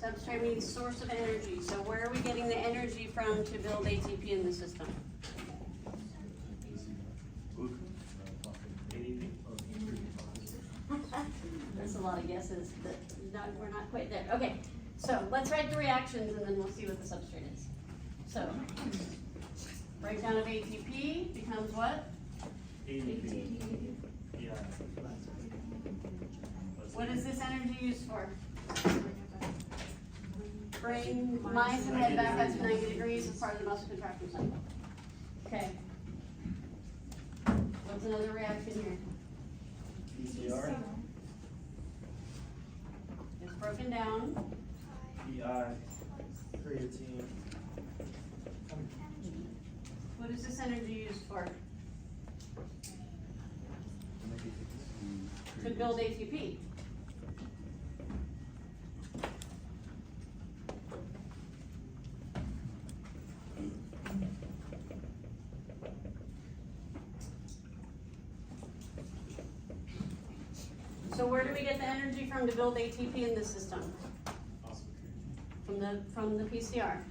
Substrate means source of energy. So where are we getting the energy from to build ATP in the system? There's a lot of guesses, but we're not quite there. Okay, so let's write the reactions and then we'll see what the substrate is. So, breakdown of ATP becomes what? What is this energy used for? Bring myosin head back up to 90 degrees as part of the muscle contraction cycle. Okay. What's another reaction here? PCR, It's broken down. PI, creatine, What is this energy used for? To build ATP. So where do we get the energy from to build ATP in the system? From the PCR.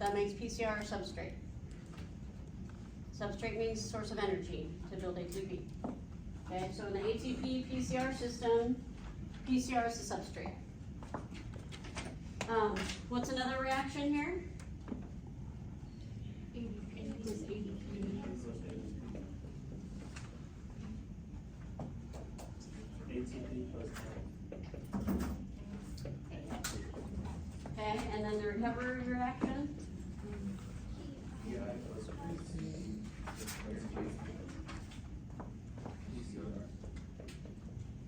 That makes PCR a substrate. Substrate means source of energy to build ATP. Okay, so in the ATP PCR system, PCR is the substrate. What's another reaction here? ATP plus Okay, and then the recovery reaction? PI plus creatine, PCR,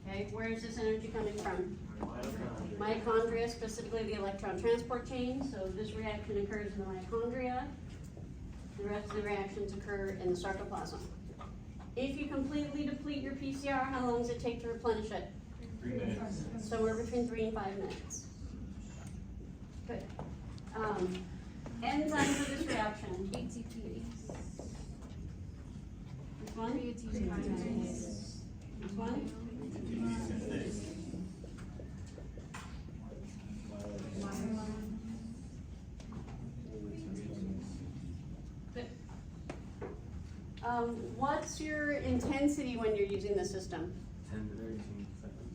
Okay, where is this energy coming from? mitochondria, Mitochondria, specifically the electron transport chain. So this reaction occurs in the mitochondria. The rest of the reactions occur in the sarcoplasm. If you completely deplete your PCR, how long does it take to replenish it? 3 minutes. Somewhere between 3 and 5 minutes. Good. Enzyme for this reaction. ATP. Which one? Which one? Good. What's your intensity when you're using the system? 10 to 13 seconds.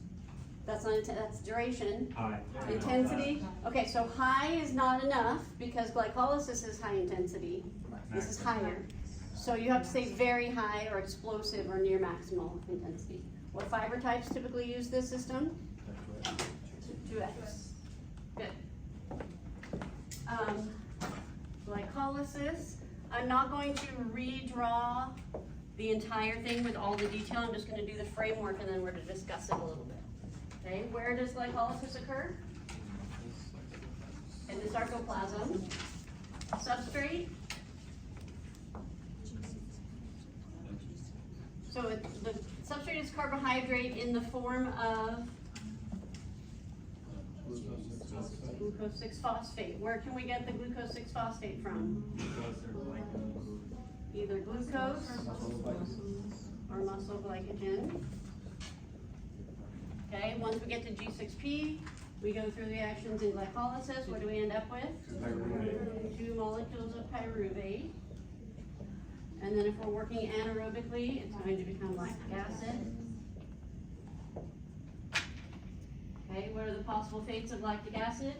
That's not, that's duration. High. Intensity, okay, so high is not enough because glycolysis is high intensity. This is higher. So you have to say very high or explosive or near maximal intensity. What fiber types typically use this system? 2X. Good. Glycolysis, I'm not going to redraw the entire thing with all the detail. I'm just gonna do the framework and then we're to discuss it a little bit. Okay, where does glycolysis occur? In the sarcoplasm. Substrate. So the substrate is carbohydrate in the form of glucose 6-phosphate. Where can we get the glucose 6-phosphate from? Either glucose or muscle glycogen. Okay, once we get to G6P, we go through the reactions in glycolysis. What do we end up with? 2 molecules of pyruvate. And then if we're working anaerobically, it's going to become lactic acid. Okay, what are the possible fates of lactic acid?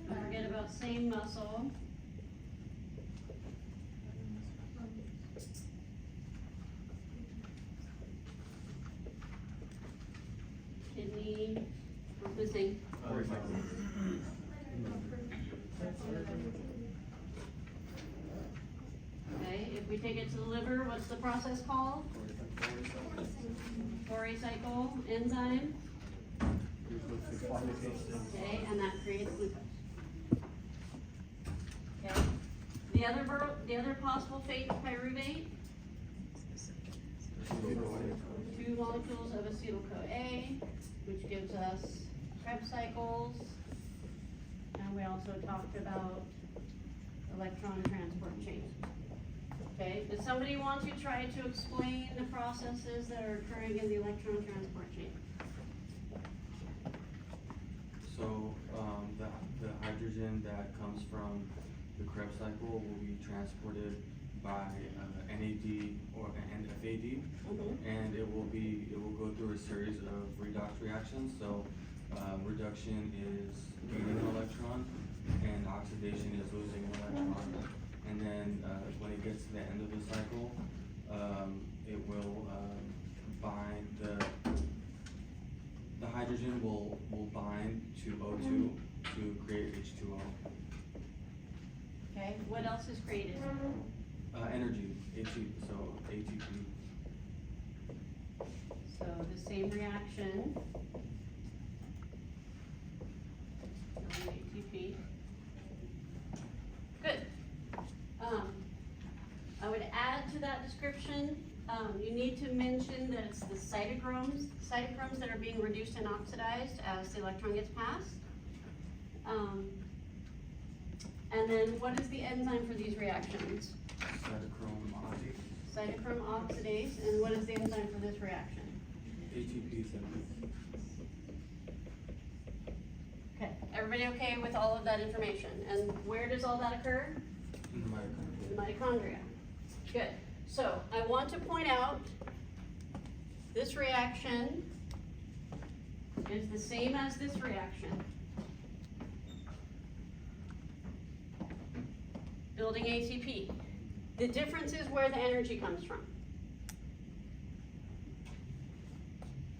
Don't forget about same muscle. Kidney, what's missing? Okay, if we take it to the liver, what's the process called? Cori cycle enzyme. Okay, and that creates glucose. Okay, the other possible fate of pyruvate. 2 molecules of acetyl-CoA, which gives us Krebs cycles. And we also talked about electron transport chain. Okay, does somebody want to try to explain the processes that are occurring in the electron transport chain? So, the hydrogen that comes from the Krebs cycle will be transported by NAD or an FAD. And it will go through a series of redox reactions. So, reduction is gaining an electron and oxidation is losing an electron. And then, when it gets to the end of the cycle, it will, bind the hydrogen will bind to O2 to create H2O. Okay, what else is created? Energy, so ATP. So the same reaction. ATP. Good. I would add to that description, you need to mention that it's the cytochromes that are being reduced and oxidized as the electron gets passed. And then what is the enzyme for these reactions? Cytochrome oxidase. Cytochrome oxidase, and what is the enzyme for this reaction? ATP synthase. Okay, everybody okay with all of that information? And where does all that occur? In the mitochondria. The mitochondria. Good. So I want to point out this reaction is the same as this reaction. Building ATP. The difference is where the energy comes from.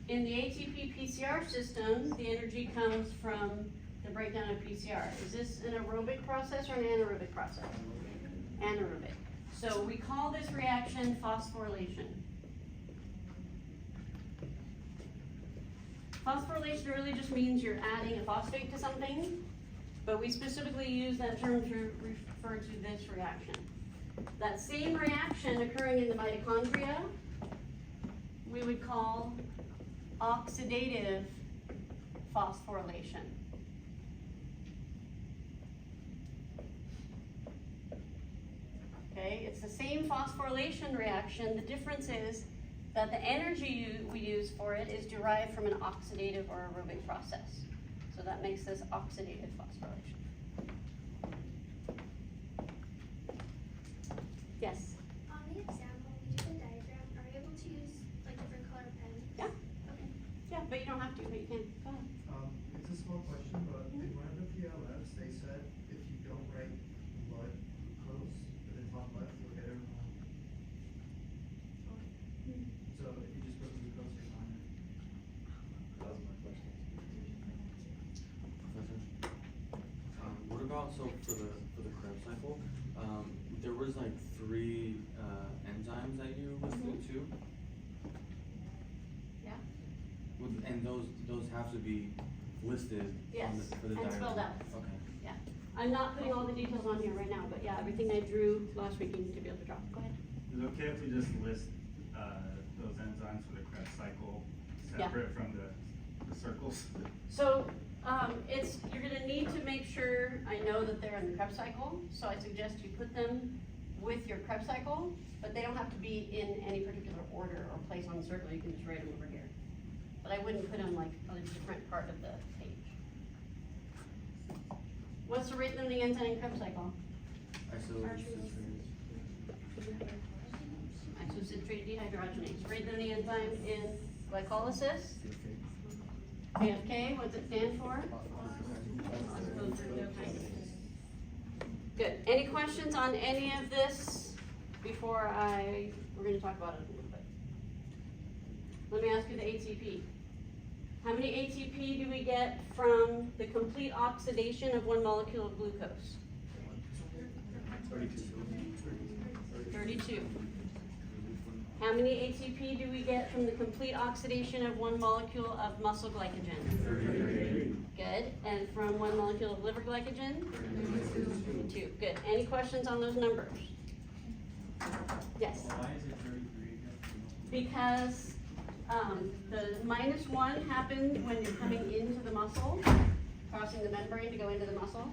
In the ATP PCR system, the energy comes from the breakdown of PCR. Is this an aerobic process or an anaerobic process? Anaerobic. So we call this reaction phosphorylation. Phosphorylation really just means you're adding a phosphate to something, but we specifically use that term to refer to this reaction. That same reaction occurring in the mitochondria, we would call oxidative phosphorylation. Okay, it's the same phosphorylation reaction. The difference is that the energy we use for it is derived from an oxidative or aerobic process. So that makes this oxidative phosphorylation. Yes? On the example, we did the diagram. Are you able to use like different color pens? Yeah. Okay. Yeah, but you don't have to, but you can. Go ahead. It's a small question, but in one of the PLFs, they said if you don't write blood glucose at the top left, you'll get it wrong. So if you just put glucose, you're fine. That was my question. Professor? What about, so for the Krebs cycle, there was like 3 enzymes that you listed too? Yeah. And those have to be listed Yes, for the and diagram? spelled out. Okay. Yeah. I'm not putting all the details on here right now, but yeah, everything I drew last week you need to be able to draw. Go ahead. Is it okay if we just list those enzymes for the Krebs cycle Yeah. separate from the circles? So, you're gonna need to make sure, I know that they're in the Krebs cycle, so I suggest you put them with your Krebs cycle, but they don't have to be in any particular order or place on the circle, you can just write them over here. But I wouldn't put them like on a different part of the page. What's the rate limiting enzyme in Krebs cycle? Isocitrate dehydrogenase. Rate limiting enzyme in glycolysis? KFK, what's it stand for? Good. Any questions on any of this before we're gonna talk about it a little bit. Let me ask you the ATP. How many ATP do we get from the complete oxidation of one molecule of glucose? 32. How many ATP do we get from the complete oxidation of one molecule of muscle glycogen? 33. Good. And from one molecule of liver glycogen? 32. Good. Any questions on those numbers? Yes? Why is it 33 again? Because the -1 happened when you're coming into the muscle, crossing the membrane to go into the muscle.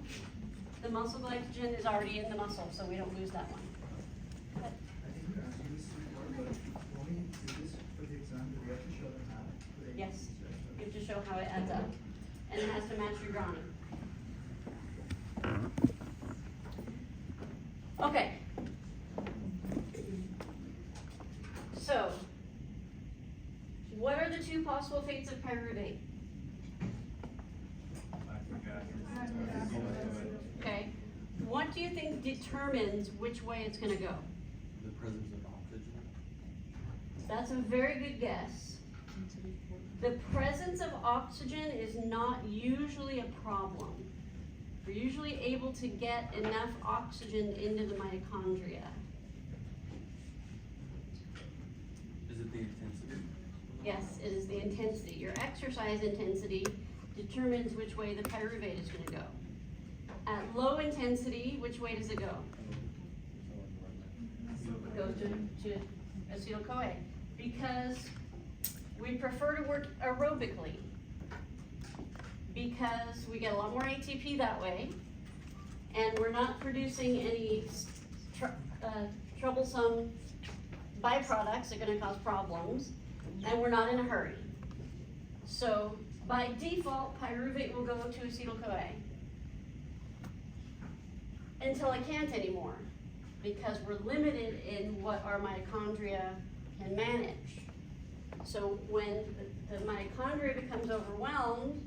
The muscle glycogen is already in the muscle, so we don't lose that one. Good. Yes, you have to show how it adds up. And it has to match your drawing. Okay. So, what are the two possible fates of pyruvate? Lactic acid. Okay. What do you think determines which way it's gonna go? The presence of oxygen. That's a very good guess. The presence of oxygen is not usually a problem. We're usually able to get enough oxygen into the mitochondria. Is it the intensity? Yes, it is the intensity. Your exercise intensity determines which way the pyruvate is gonna go. At low intensity, which way does it go? It goes to acetyl-CoA. Because we prefer to work aerobically. Because we get a lot more ATP that way. And we're not producing any troublesome byproducts that are gonna cause problems. And we're not in a hurry. So by default, pyruvate will go to acetyl-CoA. Until I can't anymore, because we're limited in what our mitochondria can manage. So when the mitochondria becomes overwhelmed,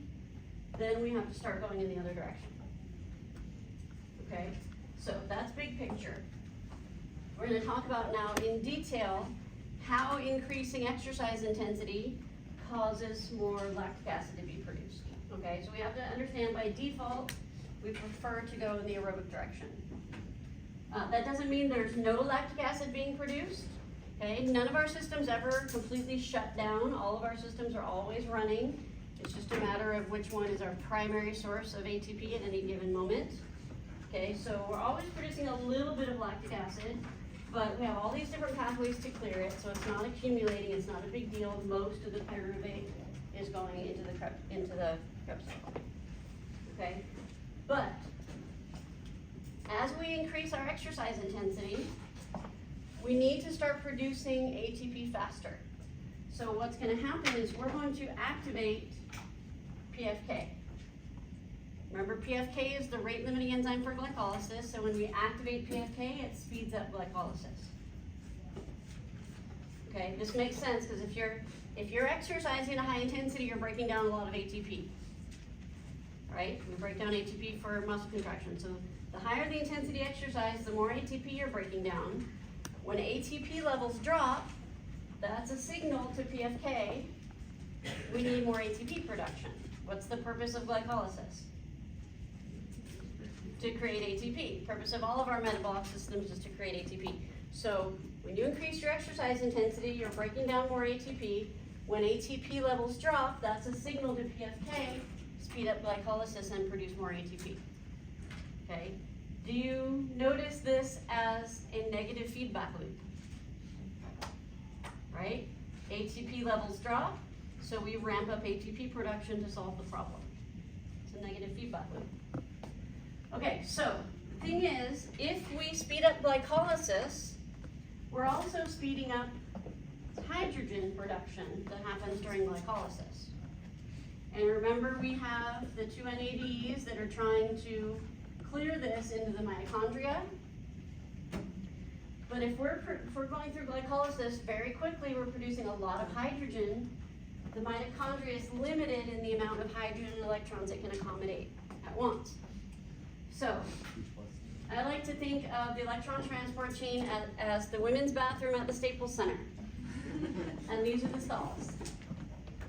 then we have to start going in the other direction. Okay, so that's big picture. We're gonna talk about now in detail how increasing exercise intensity causes more lactic acid to be produced. Okay, so we have to understand by default, we prefer to go in the aerobic direction. That doesn't mean there's no lactic acid being produced. Okay, none of our systems ever completely shut down. All of our systems are always running. It's just a matter of which one is our primary source of ATP at any given moment. Okay, so we're always producing a little bit of lactic acid, but we have all these different pathways to clear it, so it's not accumulating, it's not a big deal. Most of the pyruvate is going into the Krebs cycle. Okay, but as we increase our exercise intensity, we need to start producing ATP faster. So what's going to happen is we're going to activate PFK. Remember, PFK is the rate limiting enzyme for glycolysis, so when we activate PFK, it speeds up glycolysis. Okay, this makes sense because if you're exercising at a high intensity, you're breaking down a lot of ATP. Right? We break down ATP for muscle contraction. So the higher the intensity exercise, the more ATP you're breaking down. When ATP levels drop, that's a signal to PFK, we need more ATP production. What's the purpose of glycolysis? To create ATP. Purpose of all of our metabolic systems is to create ATP. So when you increase your exercise intensity, you're breaking down more ATP. When ATP levels drop, that's a signal to PFK, speed up glycolysis and produce more ATP. Okay? Do you notice this as a negative feedback loop? Right? ATP levels drop, so we ramp up ATP production to solve the problem. It's a negative feedback loop. Okay, so the thing is, if we speed up glycolysis, we're also speeding up hydrogen production that happens during glycolysis. And remember, we have the two NADs that are trying to clear this into the mitochondria. But if we're going through glycolysis very quickly, we're producing a lot of hydrogen. The mitochondria is limited in the amount of hydrogen and electrons it can accommodate at once. So, I like to think of the electron transport chain as the women's bathroom at the Staples Center. And these are the stalls.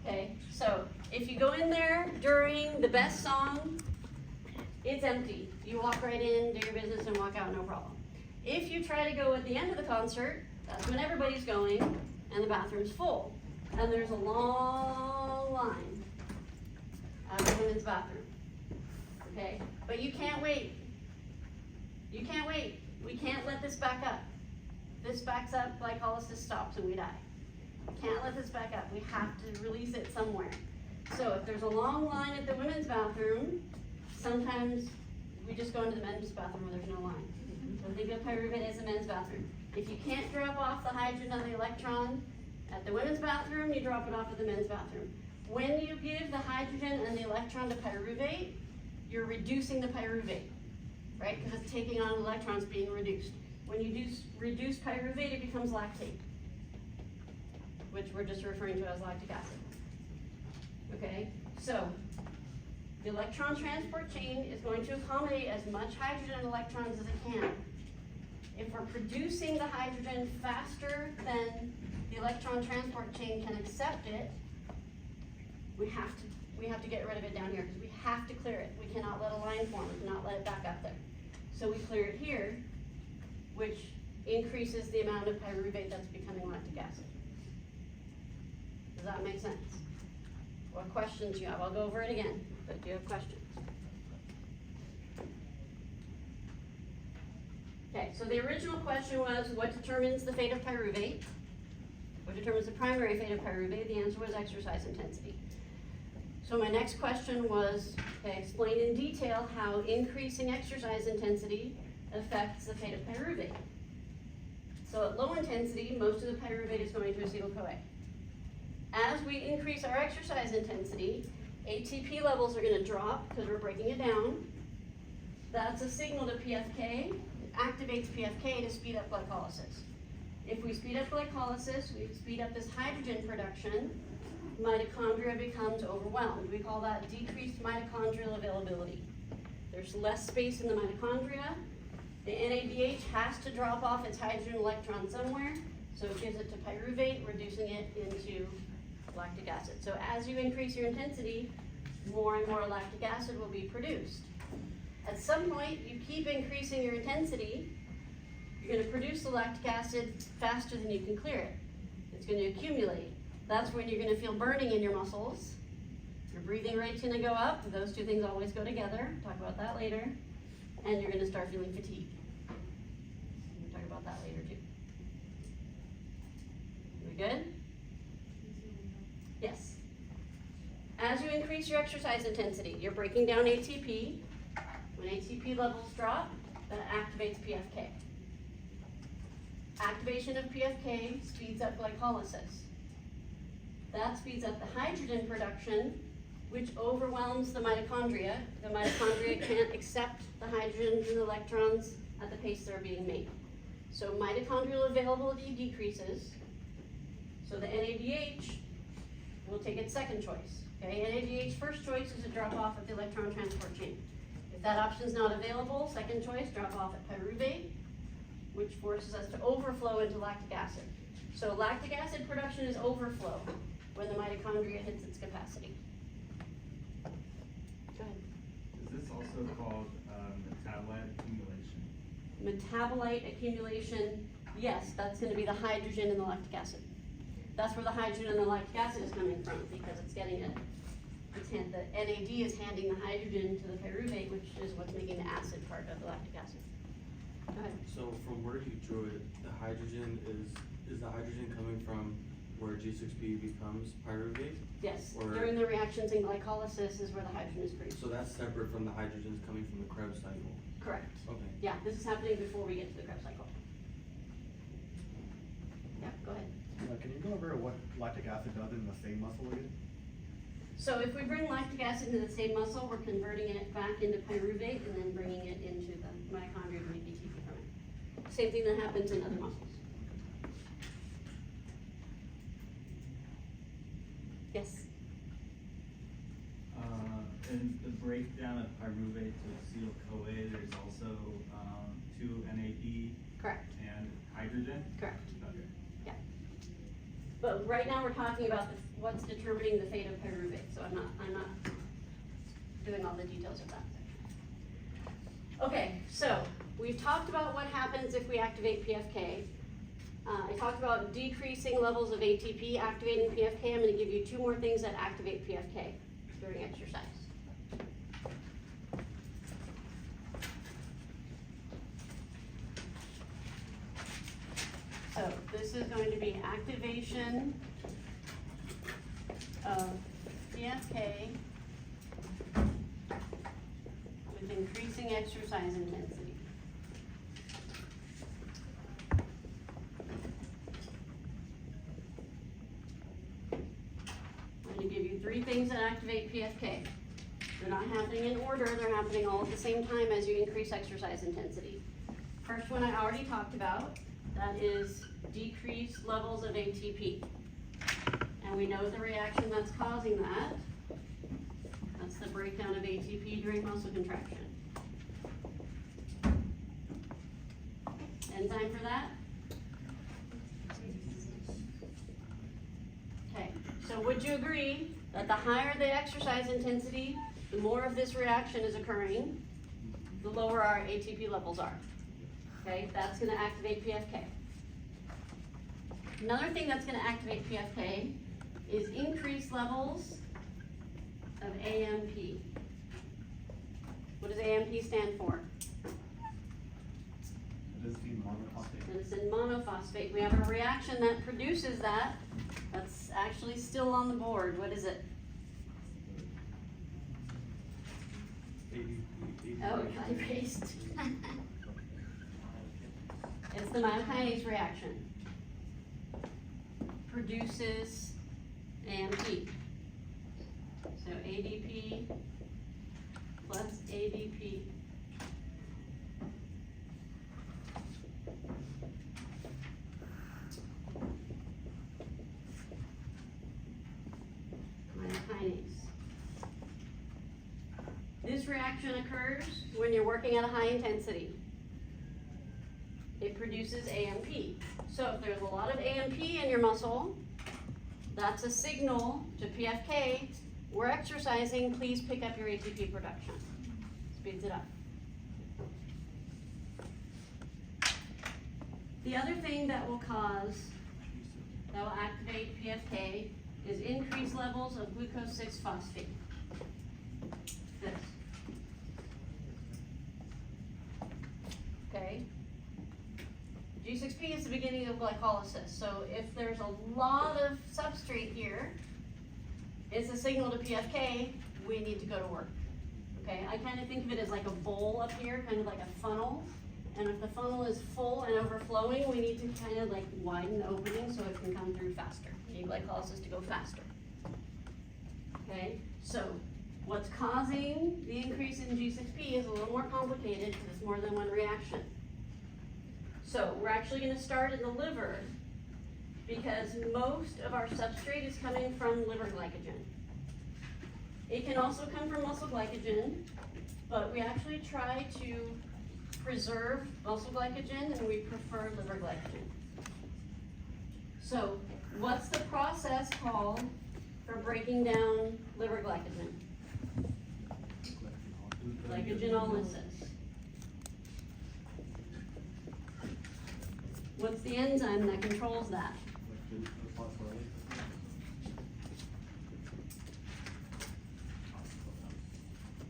Okay, so if you go in there during the best song, it's empty. You walk right in, do your business, and walk out, no problem. If you try to go at the end of the concert, that's when everybody's going, and the bathroom's full. And there's a long line at the women's bathroom. Okay, but you can't wait. You can't wait. We can't let this back up. This backs up, glycolysis stops, and we die. Can't let this back up. We have to release it somewhere. So if there's a long line at the women's bathroom, sometimes we just go into the men's bathroom where there's no line. So think of pyruvate as a men's bathroom. If you can't drop off the hydrogen and the electron at the women's bathroom, you drop it off at the men's bathroom. When you give the hydrogen and the electron to pyruvate, you're reducing the pyruvate, right? Because it's taking on electrons being reduced. When you reduce pyruvate, it becomes lactate, which we're just referring to as lactic acid. Okay, so the electron transport chain is going to accommodate as much hydrogen and electrons as it can. If we're producing the hydrogen faster than the electron transport chain can accept it, we have to get rid of it down here because we have to clear it. We cannot let a line form, we cannot let it back up there. So we clear it here, which increases the amount of pyruvate that's becoming lactic acid. Does that make sense? What questions do you have? I'll go over it again, but do you have questions? Okay, so the original question was, what determines the fate of pyruvate? What determines the primary fate of pyruvate? The answer was exercise intensity. So my next question was, okay, explain in detail how increasing exercise intensity affects the fate of pyruvate. So at low intensity, most of the pyruvate is going to acetyl-CoA. As we increase our exercise intensity, ATP levels are going to drop because we're breaking it down. That's a signal to PFK. It activates PFK to speed up glycolysis. If we speed up glycolysis, we speed up this hydrogen production, mitochondria becomes overwhelmed. We call that decreased mitochondrial availability. There's less space in the mitochondria. The NADH has to drop off its hydrogen electron somewhere, so it gives it to pyruvate, reducing it into lactic acid. So as you increase your intensity, more and more lactic acid will be produced. At some point, you keep increasing your intensity, you're going to produce the lactic acid faster than you can clear it. It's going to accumulate. That's when you're going to feel burning in your muscles. Your breathing rate's going to go up. Those two things always go together. Talk about that later. And you're going to start feeling fatigue. We'll talk about that later too. We good? Yes. As you increase your exercise intensity, you're breaking down ATP. When ATP levels drop, that activates PFK. Activation of PFK speeds up glycolysis. That speeds up the hydrogen production, which overwhelms the mitochondria. The mitochondria can't accept the hydrogen and the electrons at the pace they're being made. So mitochondrial availability decreases. So the NADH will take its second choice. Okay, NADH first choice is to drop off at the electron transport chain. If that option is not available, second choice, drop off at pyruvate, which forces us to overflow into lactic acid. So lactic acid production is overflow when the mitochondria hits its capacity. Go ahead. Is this also called metabolite accumulation? Metabolite accumulation, yes, that's going to be the hydrogen in the lactic acid. That's where the hydrogen in the lactic acid is coming from because it's getting it. The NAD is handing the hydrogen to the pyruvate, which is what's making the acid part of the lactic acid. Go ahead. So from where you drew it, the hydrogen is the hydrogen coming from where G6P becomes pyruvate? Yes, Or- during the reactions in glycolysis is where the hydrogen is produced. So that's separate from the hydrogens coming from the Krebs cycle? Correct. Okay. Yeah, this is happening before we get to the Krebs cycle. Yeah, go ahead. Can you go over what lactic acid does in the same muscle again? So if we bring lactic acid into the same muscle, we're converting it back into pyruvate and then bringing it into the mitochondria to make ATP from it. Same thing that happens in other muscles. Yes? In the breakdown of pyruvate to acetyl-CoA, there's also two NAD Correct, and hydrogen? correct. Okay. Yeah. But right now we're talking about what's determining the fate of pyruvate, so I'm not doing all the details of that section. Okay, so we've talked about what happens if we activate PFK. I talked about decreasing levels of ATP, activating PFK. I'm going to give you two more things that activate PFK during exercise. So this is going to be activation of PFK with increasing exercise intensity. I'm going to give you three three things that activate PFK. They're not happening in order, they're happening all at the same time as you increase exercise intensity. First one I already talked about, that is decreased levels of ATP. And we know the reaction that's causing that. That's the breakdown of ATP during muscle contraction. Enzyme for that? Okay, so would you agree that the higher the exercise intensity, the more of this reaction is occurring, the lower our ATP levels are? Okay, that's gonna activate PFK. Another thing that's gonna activate PFK is increased levels of AMP. What does AMP stand for? Adenosine monophosphate. Adenosine monophosphate. We have a reaction that produces that. That's actually still on the board. What is it? Oh, I erased. It's the myokinase reaction. Produces AMP. So ADP plus ADP. Myokinase. This reaction occurs when you're working at a high intensity. It produces AMP. So if there's a lot of AMP in your muscle, that's a signal to PFK, we're exercising, please pick up your ATP production. Speeds it up. The other thing that will activate PFK is increased levels of glucose 6-phosphate. This. Okay? G6P is the beginning of glycolysis. So if there's a lot of substrate here, it's a signal to PFK, we need to go to work. Okay, I kind of think of it as like a bowl up here, kind of like a funnel. And if the funnel is full and overflowing, we need to kind of like widen the opening so it can come through faster. We need glycolysis to go faster. Okay, so what's causing the increase in G6P is a little more complicated because it's more than one reaction. So we're actually going to start in the liver because most of our substrate is coming from liver glycogen. It can also come from muscle glycogen, but we actually try to preserve muscle glycogen and we prefer liver glycogen. So what's the process called for breaking down liver glycogen? Glycogenolysis. What's the enzyme that controls that?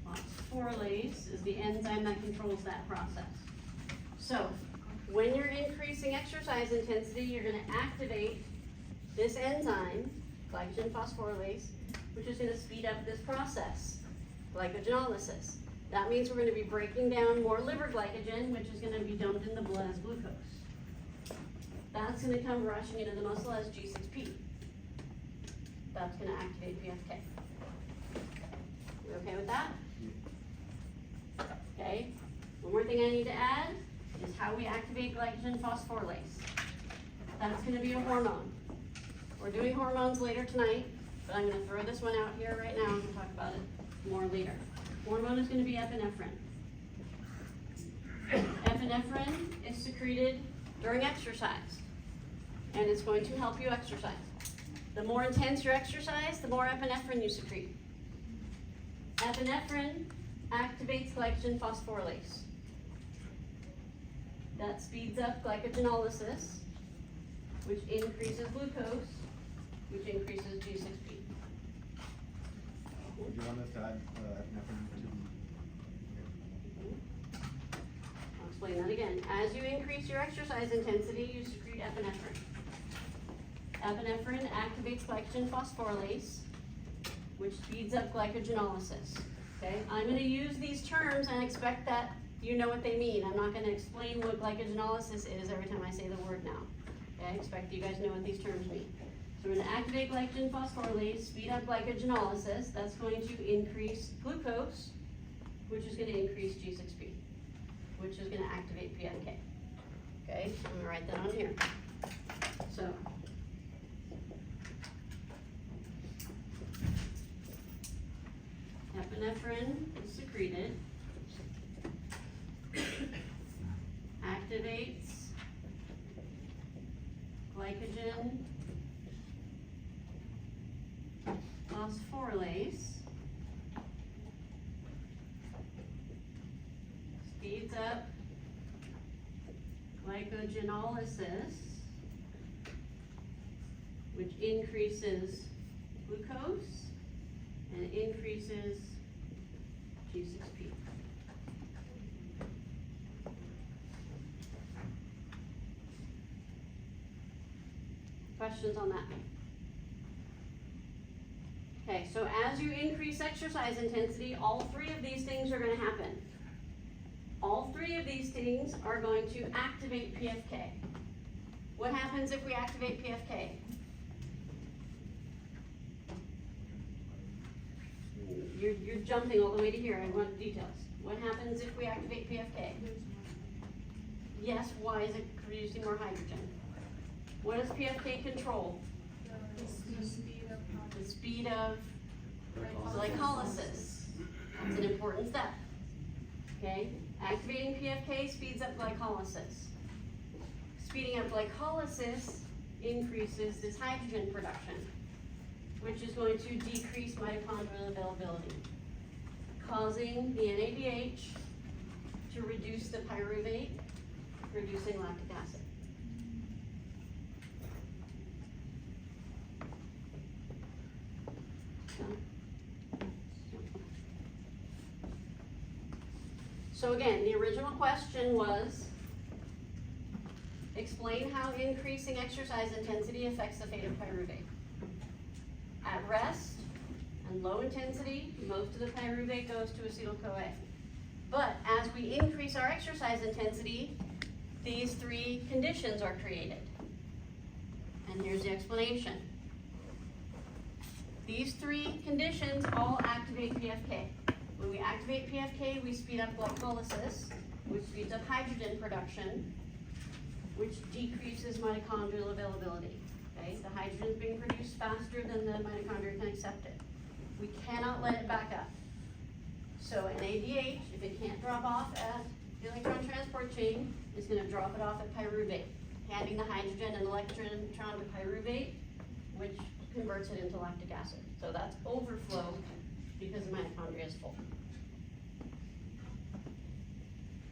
Phosphorylase is the enzyme that controls that process. So, when you're increasing exercise intensity, you're going to activate this enzyme, glycogen phosphorylase, which is going to speed up this process, glycogenolysis. That means we're going to be breaking down more liver glycogen, which is going to be dumped in the blood as glucose. That's going to come rushing into the muscle as G6P. That's going to activate PFK. You okay with that? Okay. One more thing I need to add is how we activate glycogen phosphorylase. That's going to be a hormone. We're doing hormones later tonight, but I'm going to throw this one out here right now and we'll talk about it more later. Hormone is going to be epinephrine. Epinephrine is secreted during exercise, and it's going to help you exercise. The more intense your exercise, the more epinephrine you secrete. Epinephrine activates glycogen phosphorylase. That speeds up glycogenolysis, which increases glucose, which increases G6P. Would you want us to add epinephrine I'll explain that again. As you increase your exercise intensity, you secrete epinephrine. Epinephrine activates glycogen phosphorylase, which speeds up glycogenolysis. Okay, I'm going to use these terms and expect that you know what they mean. I'm not going to explain what glycogenolysis is every time I say the word now. Okay, I expect you guys know what these terms mean. So we're gonna activate glycogen phosphorylase, speed up glycogenolysis, that's going to increase glucose, which is gonna increase G6P, which is gonna activate PFK. Okay, I'm gonna write that on here. So. Epinephrine is secreted. Activates glycogen phosphorylase. Speeds up glycogenolysis, which increases glucose and increases G6P. Questions on that? Okay, so as you increase exercise intensity, all three of these things are going to happen. All three of these things are going to activate PFK. What happens if we activate PFK? You're jumping all the way to here. I want details. What happens if we activate PFK? Yes, why is it producing more hydrogen? What does PFK control? The speed of glycolysis. That's an important step. Okay? Activating PFK speeds up glycolysis. Speeding up glycolysis increases this hydrogen production, which is going to decrease mitochondrial availability, causing the NADH to reduce the pyruvate, reducing lactic acid. So again, the original question was, explain how increasing exercise intensity affects the fate of pyruvate. At rest and low intensity, most of the pyruvate goes to acetyl-CoA. But as we increase our exercise intensity, these three conditions are created. And here's the explanation. These three conditions all activate PFK. When we activate PFK, we speed up glycolysis, which speeds up hydrogen production, which decreases mitochondrial availability. Okay, the hydrogen is being produced faster than the mitochondria can accept it. We cannot let it back up. So NADH, if it can't drop off at the electron transport chain, is going to drop it off at pyruvate, handing the hydrogen and electron to pyruvate, which converts it into lactic acid. So that's overflow because the mitochondria is full.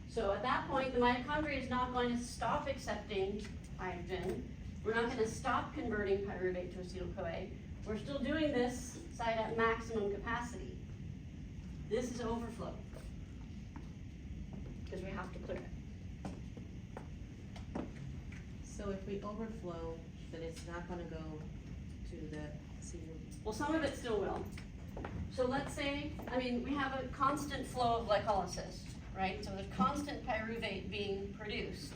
So at that point, the mitochondria is not going to stop accepting hydrogen. We're not going to stop converting pyruvate to acetyl-CoA. We're still doing this site at maximum capacity. This is overflow because we have to clear it. So if we overflow, then it's not gonna go to the acetyl. Well, some of it still will. So let's say, we have a constant flow of glycolysis, right? So there's constant pyruvate being produced.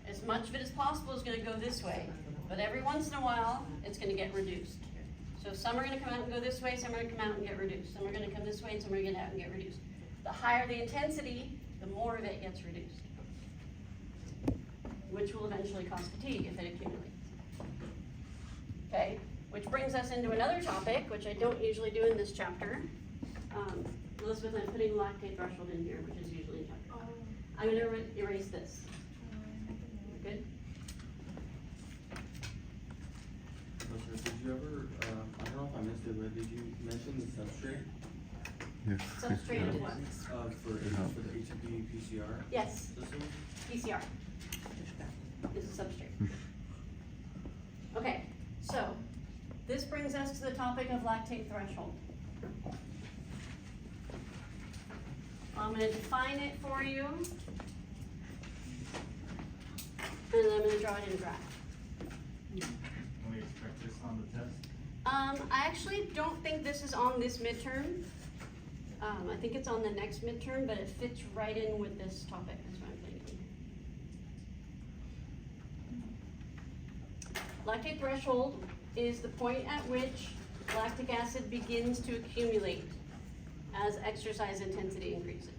As much of it as possible is gonna go this way, but every once in a while, it's gonna get reduced. So some are gonna come out and go this way, some are gonna come out and get reduced. Some are gonna come this way, and some are gonna get out and get reduced. The higher the intensity, the more of it gets reduced, which will eventually cause fatigue if it accumulates. Okay, which brings us into another topic, which I don't usually do in this chapter. Elizabeth, I'm putting lactate threshold in here, which is usually in chapter 5. I'm gonna erase this. Good? Did you ever, I don't know if I missed it, but did you mention the substrate? Substrate of what? For the HPV PCR Yes, system? PCR is a substrate. Okay, so this brings us to the topic of lactate threshold. I'm going to define it for you, and then I'm going to draw it in a graph. Can we expect this on the test? I actually don't think this is on this midterm. I think it's on the next midterm, but it fits right in with this topic, that's what I'm thinking. Lactate threshold is the point at which lactic acid begins to accumulate as exercise intensity increases.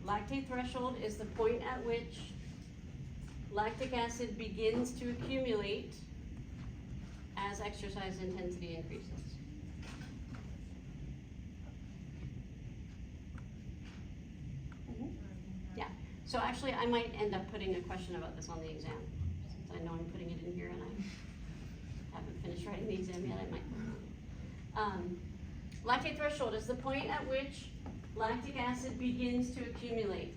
Lactate threshold is the point at which lactic acid begins to accumulate as exercise intensity increases. Yeah, so actually I might end up putting a question about this on the exam, since I know I'm putting it in here and I haven't finished writing the exam yet, I might. Lactate threshold is the point at which lactic acid begins to accumulate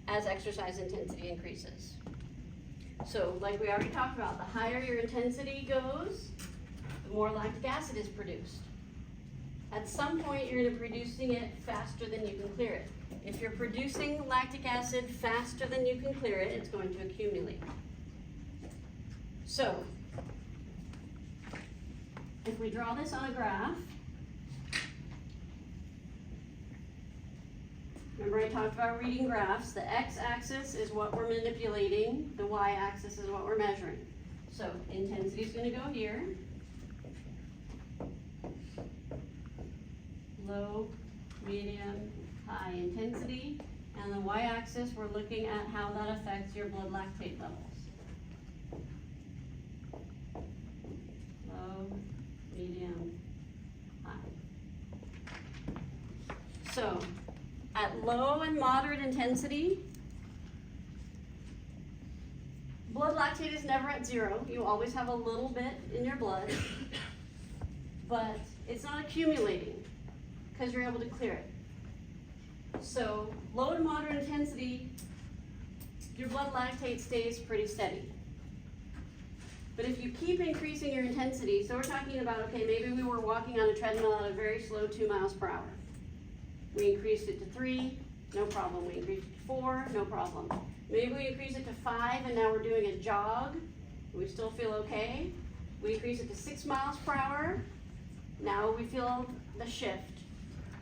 as exercise intensity increases. So, like we already talked about, the higher your intensity goes, the more lactic acid is produced. At some point, you're gonna be producing it faster than you can clear it. If you're producing lactic acid faster than you can clear it, it's going to accumulate. So, if we draw this on a graph, remember I talked about reading graphs. The x-axis is what we're manipulating, the y-axis is what we're measuring. So intensity is going to go here. Low, medium, high intensity. And the y-axis, we're looking at how that affects your blood lactate levels. Low, medium, high. So, at low and moderate intensity, blood lactate is never at zero. You always have a little bit in your blood, but it's not accumulating because you're able to clear it. So, low and moderate intensity, your blood lactate stays pretty steady. But if you keep increasing your intensity, so we're talking about, okay, maybe we were walking on a treadmill at a very slow 2 miles per hour. We increased it to 3, no problem. We increased it to 4, no problem. Maybe we increase it to 5 and now we're doing a jog. We still feel okay. We increase it to 6 miles per hour. Now we feel the shift,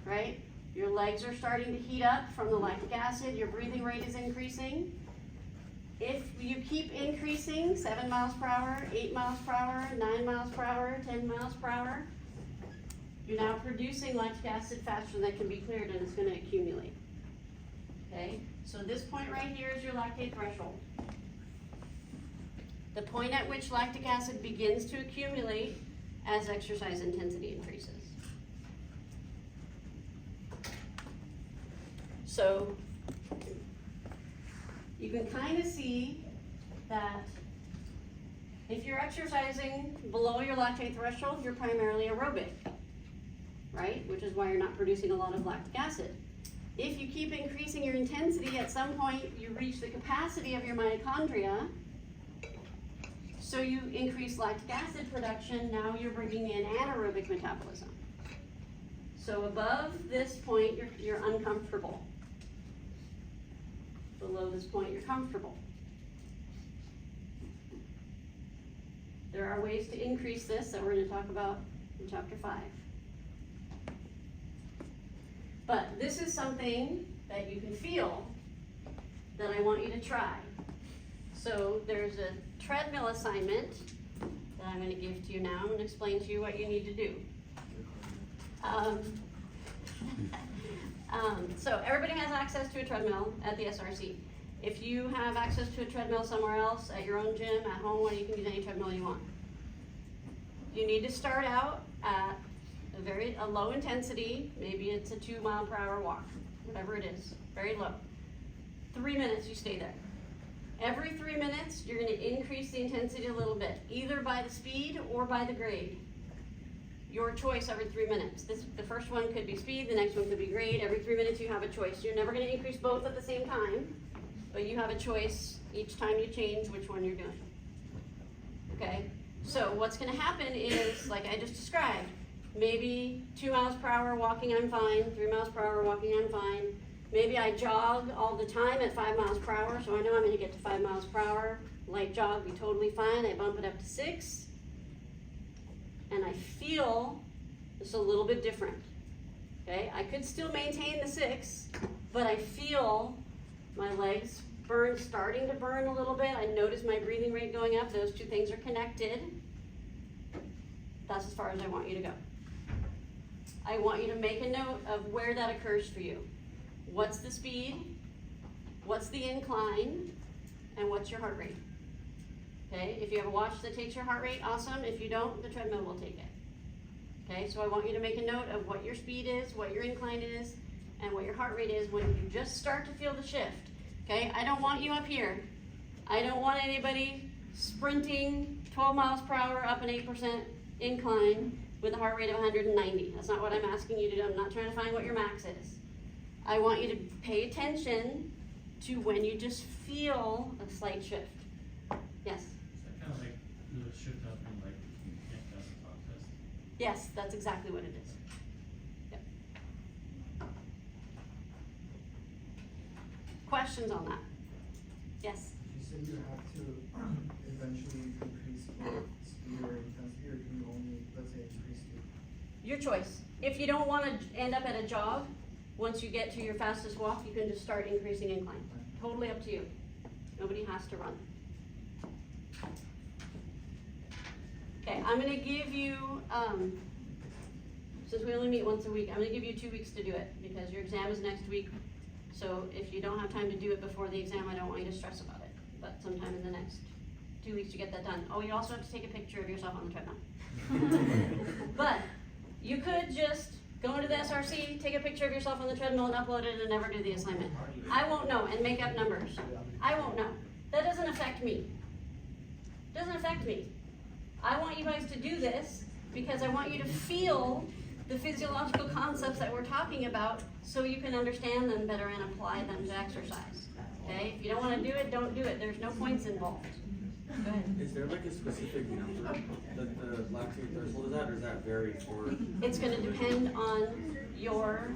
right? Your legs are starting to heat up from the lactic acid. Your breathing rate is increasing. If you keep increasing 7 miles per hour, 8 miles per hour, 9 miles per hour, 10 miles per hour, you're now producing lactic acid faster than it can be cleared and it's going to accumulate. Okay, so this point right here is your lactate threshold. The point at which lactic acid begins to accumulate as exercise intensity increases. So you can kind of see that if you're exercising below your lactate threshold, you're primarily aerobic, right? Which is why you're not producing a lot of lactic acid. If you keep increasing your intensity, at some point you reach the capacity of your mitochondria, so you increase lactic acid production, now you're bringing in anaerobic metabolism. So above this point, you're uncomfortable. Below this point, you're comfortable. There are ways to increase this that we're going to talk about in chapter 5. But this is something that you can feel that I want you to try. So there's a treadmill assignment that I'm going to give to you now. I'm going to explain to you what you need to do. So everybody has access to a treadmill at the SRC. If you have access to a treadmill somewhere else, at your own gym, at home, you can use any treadmill you want. You need to start out at a low intensity, maybe it's a 2 mile per hour walk, whatever it is, very low. 3 minutes, you stay there. Every 3 minutes, you're going to increase the intensity a little bit, either by the speed or by the grade. Your choice every 3 minutes. The first one could be speed, the next one could be grade. Every 3 minutes you have a choice. You're never going to increase both at the same time, but you have a choice each time you change which one you're doing. Okay? So what's going to happen is, like I just described, maybe 2 miles per hour walking, I'm fine. 3 miles per hour walking, I'm fine. Maybe I jog all the time at 5 miles per hour, so I know I'm going to get to 5 miles per hour. Light jog, be totally fine. I bump it up to 6. And I feel it's a little bit different. Okay, I could still maintain the 6, but I feel my legs burn starting to burn a little bit, I notice my breathing rate going up, those two things are connected. That's as far as I want you to go. I want you to make a note of where that occurs for you. What's the speed? What's the incline? And what's your heart rate? Okay, if you have a watch that takes your heart rate, awesome. If you don't, the treadmill will take it. Okay, so I want you to make a note of what your speed is, what your incline is, and what your heart rate is when you just start to feel the shift. Okay, I don't want you up here. I don't want anybody sprinting 12 miles per hour up an 8% incline with a heart rate of 190. That's not what I'm asking you to do. I'm not trying to find what your max is. I want you to pay attention to when you just feel a slight shift. Yes? Is that kind of like the shift up in like Camp Desktop test? Yes, that's exactly what it is. Yep. Questions on that? Yes? You said you have to eventually increase speed or intensity, or can you only, let's say, increase speed? Your choice. If you don't want to end up at a jog, once you get to your fastest walk, you can just start increasing incline. Totally up to you. Nobody has to run. Okay, I'm gonna give you, since we only meet once a week, I'm gonna give you 2 weeks to do it, because your exam is next week. So if you don't have time to do it before the exam, I don't want you to stress about it. But sometime in the next 2 weeks to get that done. Oh, you also have to take a picture of yourself on the treadmill. But you could just go into the SRC, take a picture of yourself on the treadmill and upload it and never do the assignment. I won't know, and make up numbers. I won't know. That doesn't affect me. Doesn't affect me. I want you guys to do this because I want you to feel the physiological concepts that we're talking about so you can understand them better and apply them to exercise. Okay? If you don't want to do it, don't do it. There's no points involved. Go ahead. Is there like a specific number that the lactate threshold is at, or does that vary for? It's going to depend on your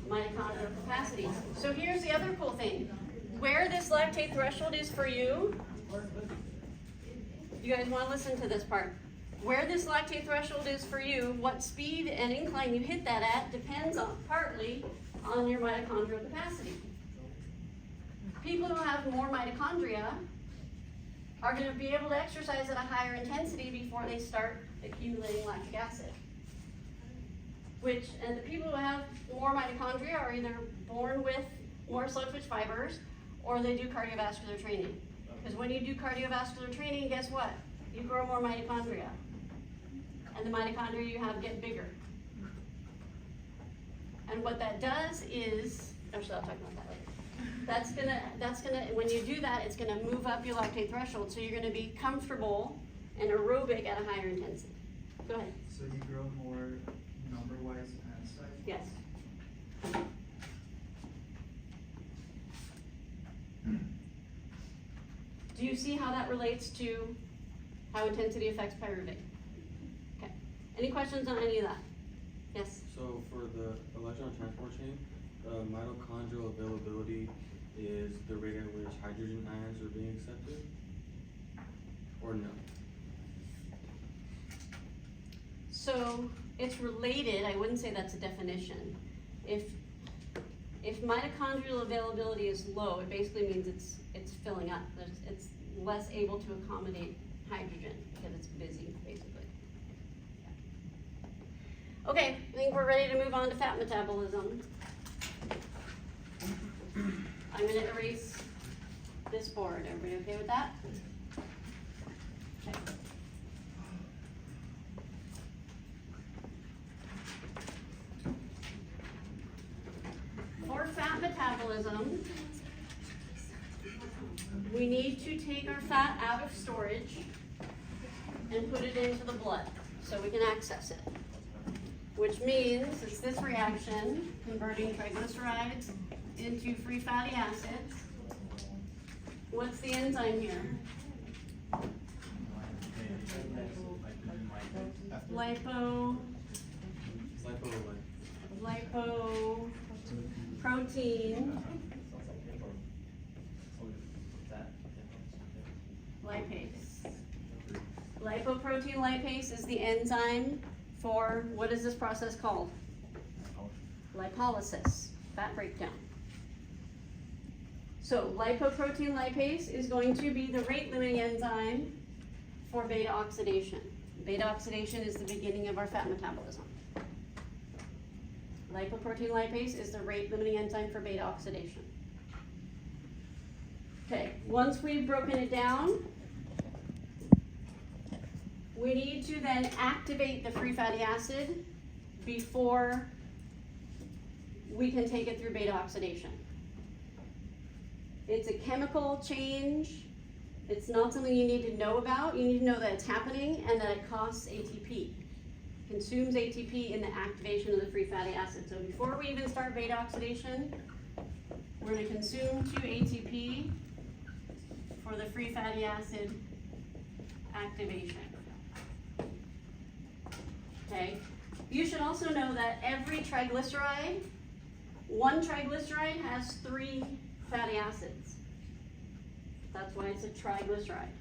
mitochondrial capacity. So here's the other cool thing. Where this lactate threshold is for you, you guys want to listen to this part. Where this lactate threshold is for you, what speed and incline you hit that at depends on partly on your mitochondrial capacity. People who have more mitochondria are going to be able to exercise at a higher intensity before they start accumulating lactic acid. And the people who have more mitochondria are either born with more slow-twitch fibers or they do cardiovascular training. Because when you do cardiovascular training, guess what? You grow more mitochondria. And the mitochondria you have get bigger. And what that does is, actually I'll talk about that later. That's gonna, when you do that, it's gonna move up your lactate threshold, so you're gonna be comfortable and aerobic at a higher intensity. Go ahead. So you grow more number-wise and size? Yes. Do you see how that relates to how intensity affects pyruvate? Okay. Any questions on any of that? Yes? So for the electron transport chain, mitochondrial availability is the rate at which hydrogen ions are being accepted? Or no? So it's related. I wouldn't say that's a definition. If mitochondrial availability is low, it basically means it's filling up. It's less able to accommodate hydrogen because it's busy, basically. Okay, I think we're ready to move on to fat metabolism. I'm gonna erase this board. Everybody okay with that? Okay. For fat metabolism, we need to take our fat out of storage and put it into the blood so we can access it. Which means it's this reaction, converting triglycerides into free fatty acids. What's the enzyme here? Lipoprotein. Lipase. Lipoprotein lipase is the enzyme for, what is this process called? Lipolysis, fat breakdown. So lipoprotein lipase is going to be the rate limiting enzyme for beta oxidation. Beta oxidation is the beginning of our fat metabolism. Lipoprotein lipase is the rate limiting enzyme for beta oxidation. Okay, once we've broken it down, we need to then activate the free fatty acid before we can take it through beta oxidation. It's a chemical change. It's not something you need to know about. You need to know that it's happening and that it costs ATP. Consumes ATP in the activation of the free fatty acid. So before we even start beta oxidation, we're going to consume 2 ATP for the free fatty acid activation. Okay. You should also know that every triglyceride, one triglyceride has 3 fatty acids. That's why it's a triglyceride.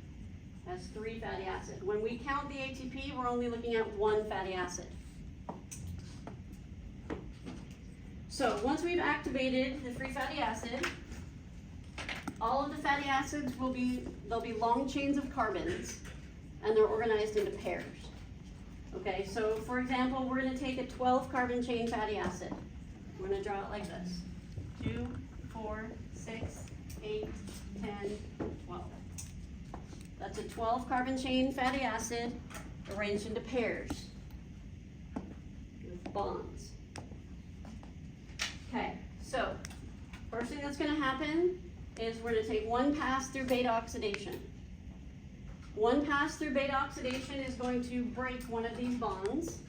It has 3 fatty acids. When we count the ATP, we're only looking at 1 fatty acid. So once we've activated the free fatty acid, all of the fatty acids there'll be long chains of carbons, and they're organized into pairs. Okay, so for example, we're going to take a 12 carbon chain fatty acid. We're going to draw it like this. 2, 4, 6, 8, 10, 12. That's a 12 carbon chain fatty acid arranged into pairs with bonds. Okay, so first thing that's going to happen is we're going to take one pass through beta oxidation. One pass through beta oxidation is going to break one of these bonds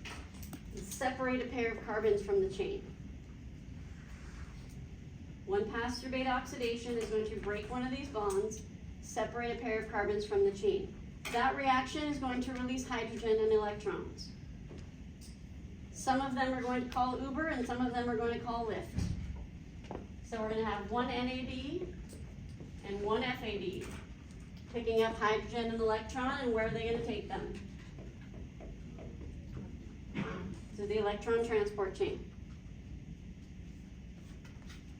and separate a pair of carbons from the chain. One pass through beta oxidation is going to break one of these bonds, separate a pair of carbons from the chain. That reaction is going to release hydrogen and electrons. Some of them are going to call Uber and some of them are going to call Lyft. So we're going to have one NAD and one FAD, picking up hydrogen and electron, and where are they going to take them? To the electron transport chain.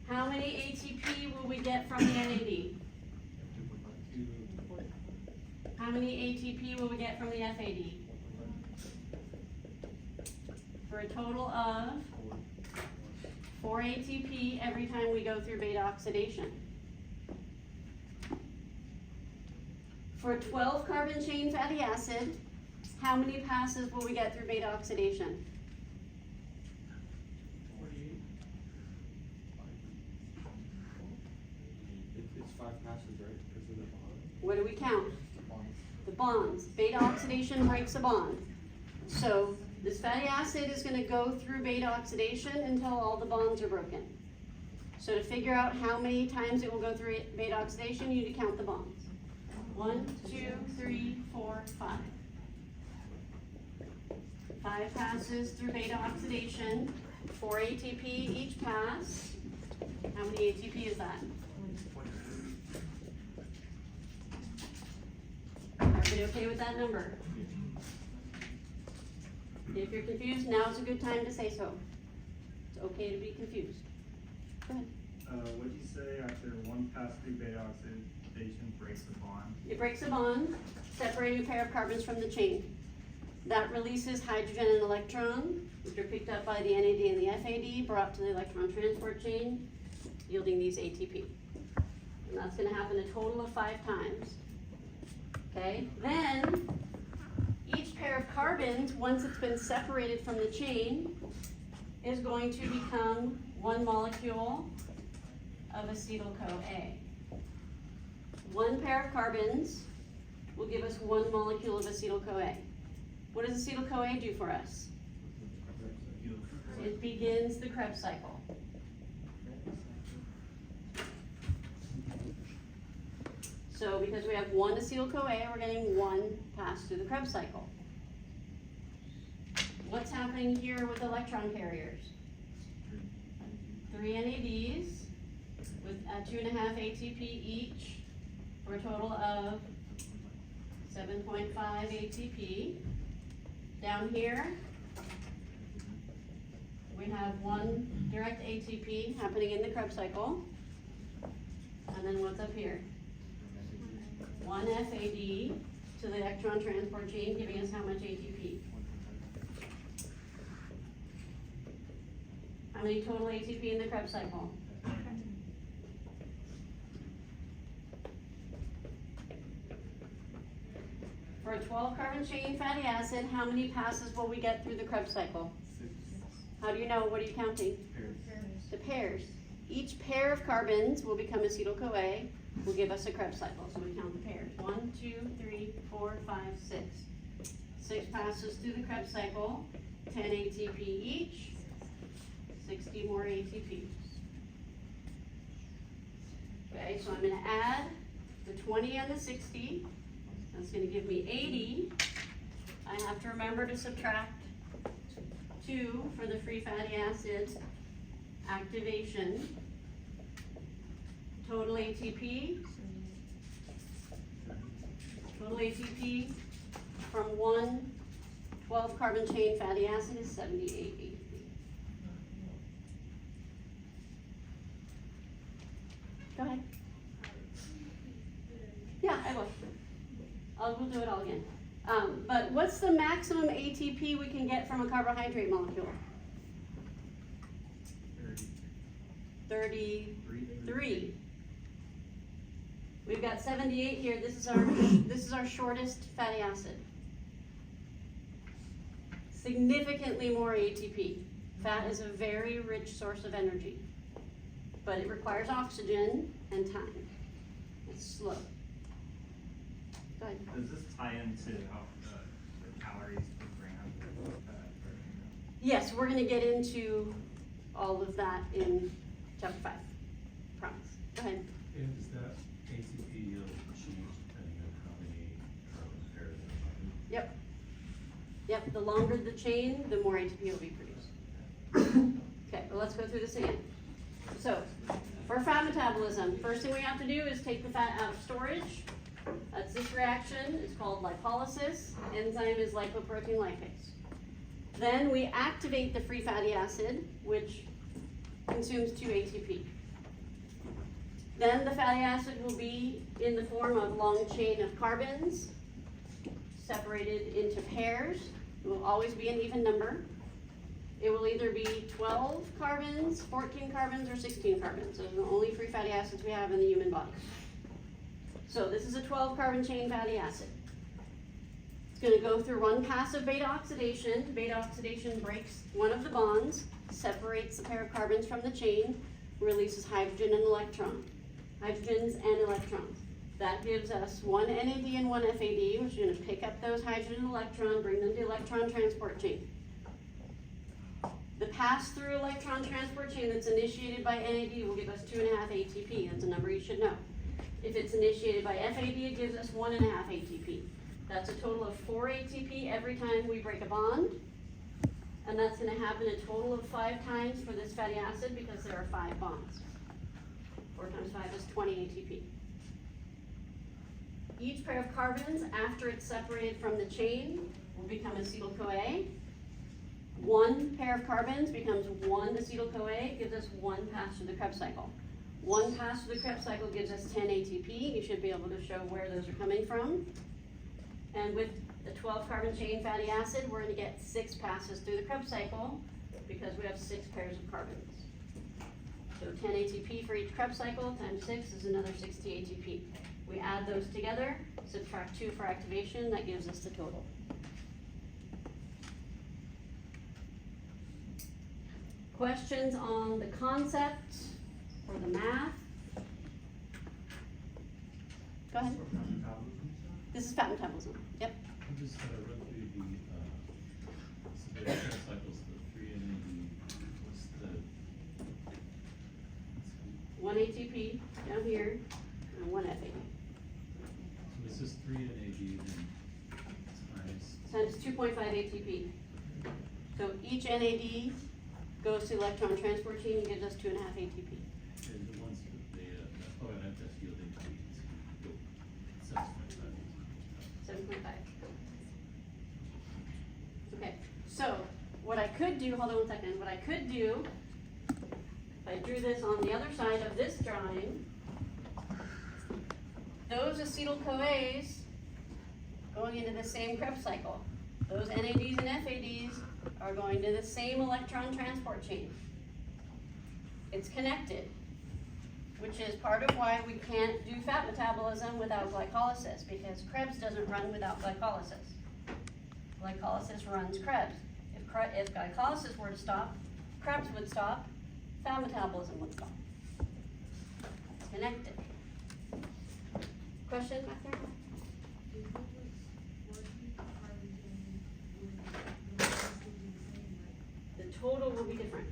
How many ATP will we get from the NAD? How many ATP will we get from the FAD? For a total of 4 ATP every time we go through beta oxidation. For a 12 carbon chain fatty acid, how many passes will we get through beta oxidation? 48. It's 5 passes, right? Because of the bond. What do we count? The bonds. Beta oxidation breaks a bond. So this fatty acid is going to go through beta oxidation until all the bonds are broken. So to figure out how many times it will go through beta oxidation, you need to count the bonds. 1, 2, 3, 4, 5. 5 passes through beta oxidation, 4 ATP each pass. How many ATP is that? Everybody okay with that number? If you're confused, now's a good time to say so. It's okay to be confused. Go ahead. What'd you say after one pass through beta oxidation breaks the bond? It breaks a bond, separating a pair of carbons from the chain. That releases hydrogen and electron, which are picked up by the NAD and the FAD, brought to the electron transport chain, yielding these ATP. And that's going to happen a total of 5 times. Okay, then each pair of carbons, once it's been separated from the chain, is going to become one molecule of acetyl-CoA. One pair of carbons will give us one molecule of acetyl-CoA. What does acetyl-CoA do for us? It begins the Krebs cycle. So because we have one acetyl-CoA, we're getting one pass through the Krebs cycle. What's happening here with electron carriers? 3 NADs with 2.5 ATP each for a total of 7.5 ATP. Down here, we have one direct ATP happening in the Krebs cycle. And then what's up here? 1 FAD to the electron transport chain, giving us how much ATP? How many total ATP in the Krebs cycle? For a 12 carbon chain fatty acid, how many passes will we get through the Krebs cycle? How do you know? What are you counting? The pairs. Each pair of carbons will become acetyl-CoA, will give us a Krebs cycle. So we count the pairs. 1, 2, 3, 4, 5, 6. 6 passes through the Krebs cycle, 10 ATP each, 60 more ATP. Okay, so I'm gonna add the 20 and the 60. That's gonna give me 80. I have to remember to subtract 2 for the free fatty acids activation. Total ATP from one 12 carbon chain fatty acid is 78 ATP. Go ahead. Yeah, I will. We'll do it all again. But what's the maximum ATP we can get from a carbohydrate molecule? 33. We've got 78 here. This is our shortest fatty acid. Significantly more ATP. Fat is a very rich source of energy, but it requires oxygen and time. It's slow. Go ahead. Does this tie into how, the calories per gram? Yes, we're going to get into all of that in chapter 5. Promise. Go ahead. And is that ATP yield change depending on how many carbon pairs are bonded? Yep, the longer the chain, the more ATP will be produced. Okay, well, let's go through this again. So, for fat metabolism, first thing we have to do is take the fat out of storage. That's this reaction. It's called lipolysis. Enzyme is lipoprotein lipase. Then we activate the free fatty acid, which consumes 2 ATP. Then the fatty acid will be in the form of long chain of carbons, separated into pairs. It will always be an even number. It will either be 12 carbons, 14 carbons, or 16 carbons. Those are the only free fatty acids we have in the human body. So this is a 12 carbon chain fatty acid. It's going to go through one pass of beta oxidation. Beta oxidation breaks one of the bonds, separates the pair of carbons from the chain, releases hydrogen and electron. Hydrogens and electrons. That gives us one NAD and one FAD, which is going to pick up those hydrogen and electron, bring them to the electron transport chain. The pass-through electron transport chain that's initiated by NAD will give us 2.5 ATP. That's a number you should know. If it's initiated by FAD, it gives us 1.5 ATP. That's a total of 4 ATP every time we break a bond. And that's going to happen a total of 5 times for this fatty acid because there are 5 bonds. 4 times 5 is 20 ATP. Each pair of carbons, after it's separated from the chain, will become acetyl-CoA. One pair of carbons becomes 1 acetyl-CoA, gives us 1 pass through the Krebs cycle. 1 pass through the Krebs cycle gives us 10 ATP. You should be able to show where those are coming from. And with the 12 carbon chain fatty acid, we're going to get 6 passes through the Krebs cycle because we have 6 pairs of carbons. So 10 ATP for each Krebs cycle times 6 is another 60 ATP. We add those together, subtract 2 for activation, that gives us the total. Questions on the concept or the math? Go ahead. This is fat metabolism. Yep. I just run through so the Krebs cycles, the 3 NAD, what's the? 1 ATP down here and 1 FAD. So this is 3 NAD then times. Times 2.5 ATP. So each NAD goes to electron transport chain and gives us 2.5 ATP. And the ones with the, oh, and that's yielding to 7.5. 7.5. Okay, so what I could do, hold on 1 second, what I could do, if I drew this on the other side of this drawing, those acetyl-CoAs going into the same Krebs cycle. Those NADs and FADs are going to the same electron transport chain. It's connected, which is part of why we can't do fat metabolism without glycolysis, because Krebs doesn't run without glycolysis. Glycolysis runs Krebs. If glycolysis were to stop, Krebs would stop, fat metabolism would stop. It's connected. Question back there? The total will be different.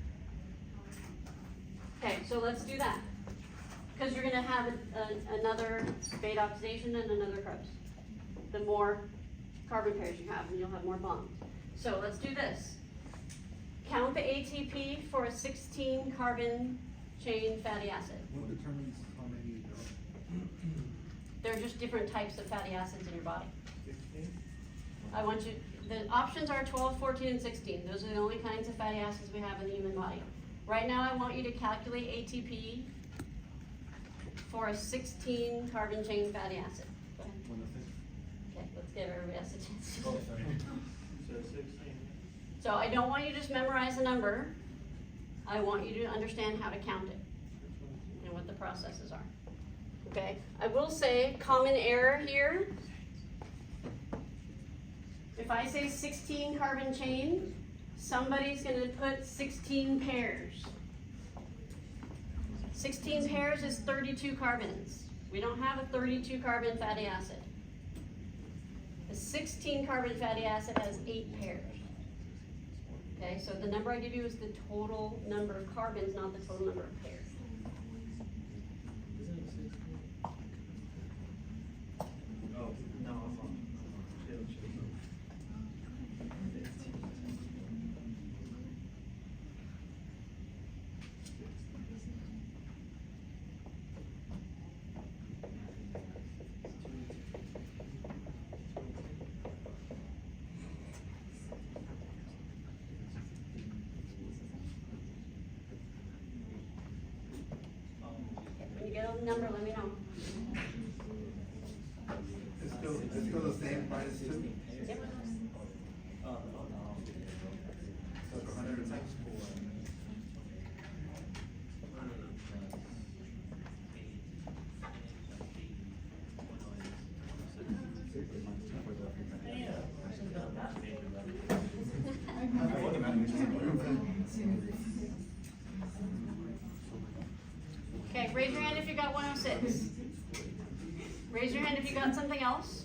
Okay, so let's do that. Because you're gonna have another beta oxidation and another Krebs. The more carbon pairs you have, and you'll have more bonds. So let's do this. Count the ATP for a 16 carbon chain fatty acid. What determines how many you go? They're just different types of fatty acids in your body. I want you, the options are 12, 14, and 16. Those are the only kinds of fatty acids we have in the human body. Right now I want you to calculate ATP for a 16 carbon chain fatty acid. Go ahead. Okay, let's give everybody else a chance. Oh, sorry. So 16. So I don't want you to just memorize the number. I want you to understand how to count it and what the processes are. Okay, I will say common error here. If I say 16 carbon chain, somebody's gonna put 16 pairs. 16 pairs is 32 carbons. We don't have a 32 carbon fatty acid. A 16 carbon fatty acid has 8 pairs. Okay, so the number I give you is the total number of carbons, not the total number of pairs. Oh, no, I'm on. When you get a number, let me know. It's still the same minus 2? Yep. So it's 100 times 4. Okay, raise your hand if you got 106. Raise your hand if you got something else.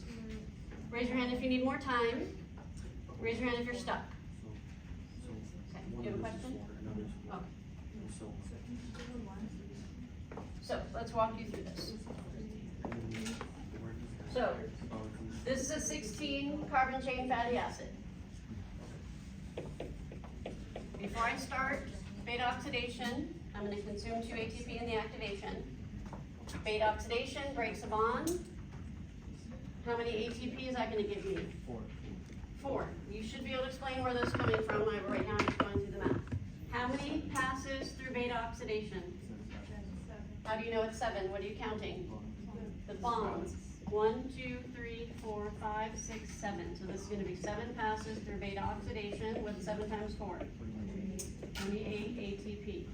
Raise your hand if you need more time. Raise your hand if you're stuck. Okay, do you have a question? Okay. So, let's walk you through this. So, this is a 16 carbon chain fatty acid. Before I start beta oxidation, I'm going to consume 2 ATP in the activation. Beta oxidation breaks a bond. How many ATP is that going to give me? 4. You should be able to explain where those are coming from. Right now I'm just going through the math. How many passes through beta oxidation? How do you know it's 7? What are you counting? The bonds. 1, 2, 3, 4, 5, 6, 7. So this is going to be 7 passes through beta oxidation with 7 times 4. 28 ATP.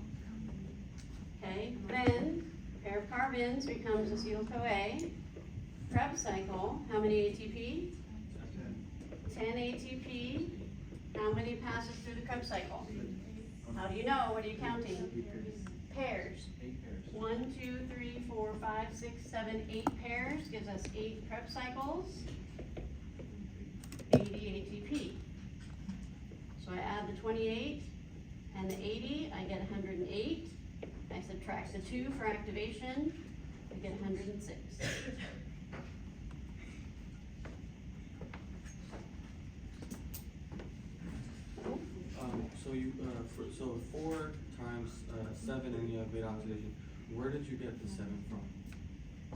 Okay, then pair of carbons becomes acetyl-CoA. Krebs cycle, how many ATP? 10 ATP. How many passes through the Krebs cycle? How do you know? What are you counting? Pairs. 1, 2, 3, 4, 5, 6, 7, 8 pairs gives us 8 Krebs cycles. 80 ATP. So I add the 28 and the 80, I get 108. I subtract the 2 for activation, I get 106. So you, so 4 times 7 and you have beta oxidation. Where did you get the 7 from?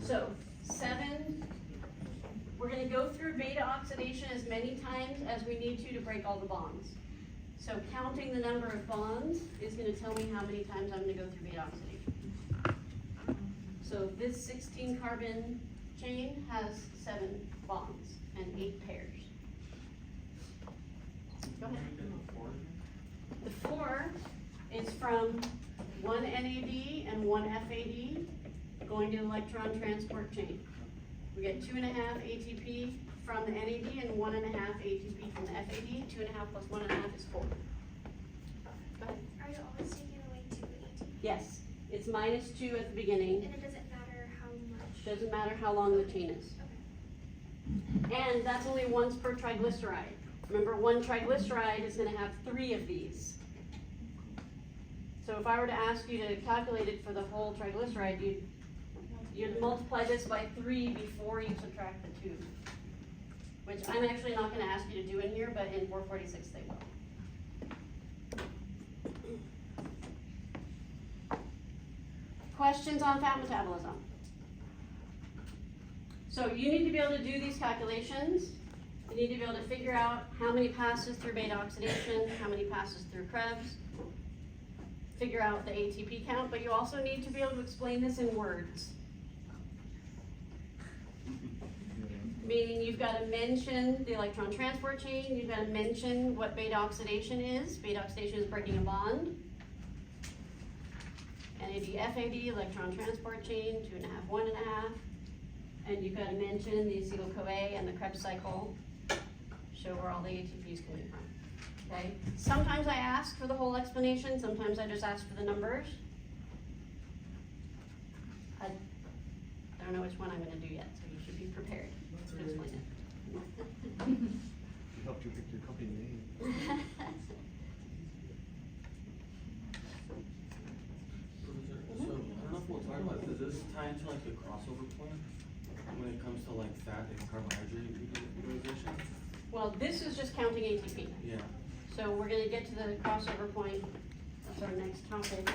So 7, we're gonna go through beta oxidation as many times as we need to break all the bonds. So counting the number of bonds is gonna tell me how many times I'm gonna go through beta oxidation. So this 16 carbon chain has 7 bonds and 8 pairs. Go ahead. The 4 is from 1 NAD and 1 FAD going to the electron transport chain. We get 2.5 ATP from the NAD and 1.5 ATP from the FAD. 2.5 plus 1.5 is 4. Go ahead. Are you always taking away 2 ATP? Yes, it's -2 at the beginning. And it doesn't matter how much? Doesn't matter how long the chain is. Okay. And that's only once per triglyceride. Remember, 1 triglyceride is gonna have 3 of these. So if I were to ask you to calculate it for the whole triglyceride, you'd multiply this by 3 before you subtract the 2. Which I'm actually not gonna ask you to do in here, but in 446 they will. Questions on fat metabolism? So you need to be able to do these calculations. You need to be able to figure out how many passes through beta oxidation, how many passes through Krebs, figure out the ATP count, but you also need to be able to explain this in words. Meaning you've got to mention the electron transport chain, you've got to mention what beta oxidation is. Beta oxidation is breaking a bond. NAD, FAD, electron transport chain, 2.5, 1.5. And you've got to mention the acetyl-CoA and the Krebs cycle. Show where all the ATP is coming from. Okay? Sometimes I ask for the whole explanation, sometimes I just ask for the numbers. I don't know which one I'm going to do yet, so you should be prepared to explain it. We helped you pick your company name. So, I don't know if we'll talk about, does this tie into like the crossover point when it comes to like fat and carbohydrate utilization? Well, this is just counting ATP. Yeah. So we're gonna get to the crossover point. That's our next topic.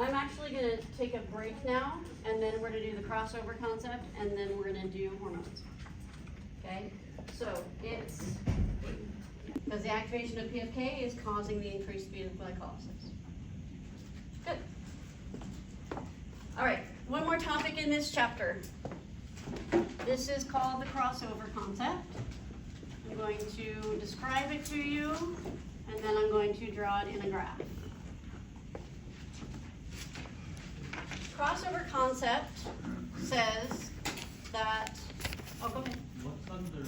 I'm actually gonna take a break now, and then we're gonna do the crossover concept, and then we're gonna do hormones. Okay? So it's because the activation of PFK is causing the increased speed of glycolysis. Good. All right, one more topic in this chapter. This is called the crossover concept. I'm going to describe it to you, and then I'm going to draw it in a graph. Crossover concept says that, oh, go ahead. What's under,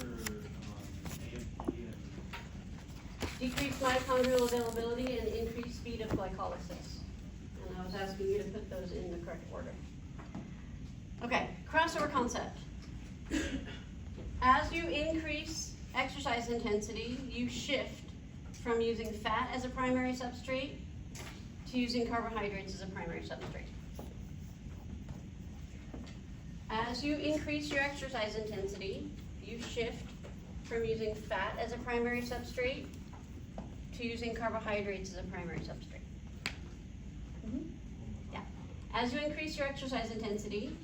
AMP and Decreased mitochondrial availability and increased speed of glycolysis. And I was asking you to put those in the correct order. Okay, crossover concept. As you increase exercise intensity, you shift from using fat as a primary substrate to using carbohydrates as a primary substrate. As you increase your exercise intensity, you shift from using fat as a primary substrate to using carbohydrates as a primary substrate. Yeah. As you increase your exercise intensity,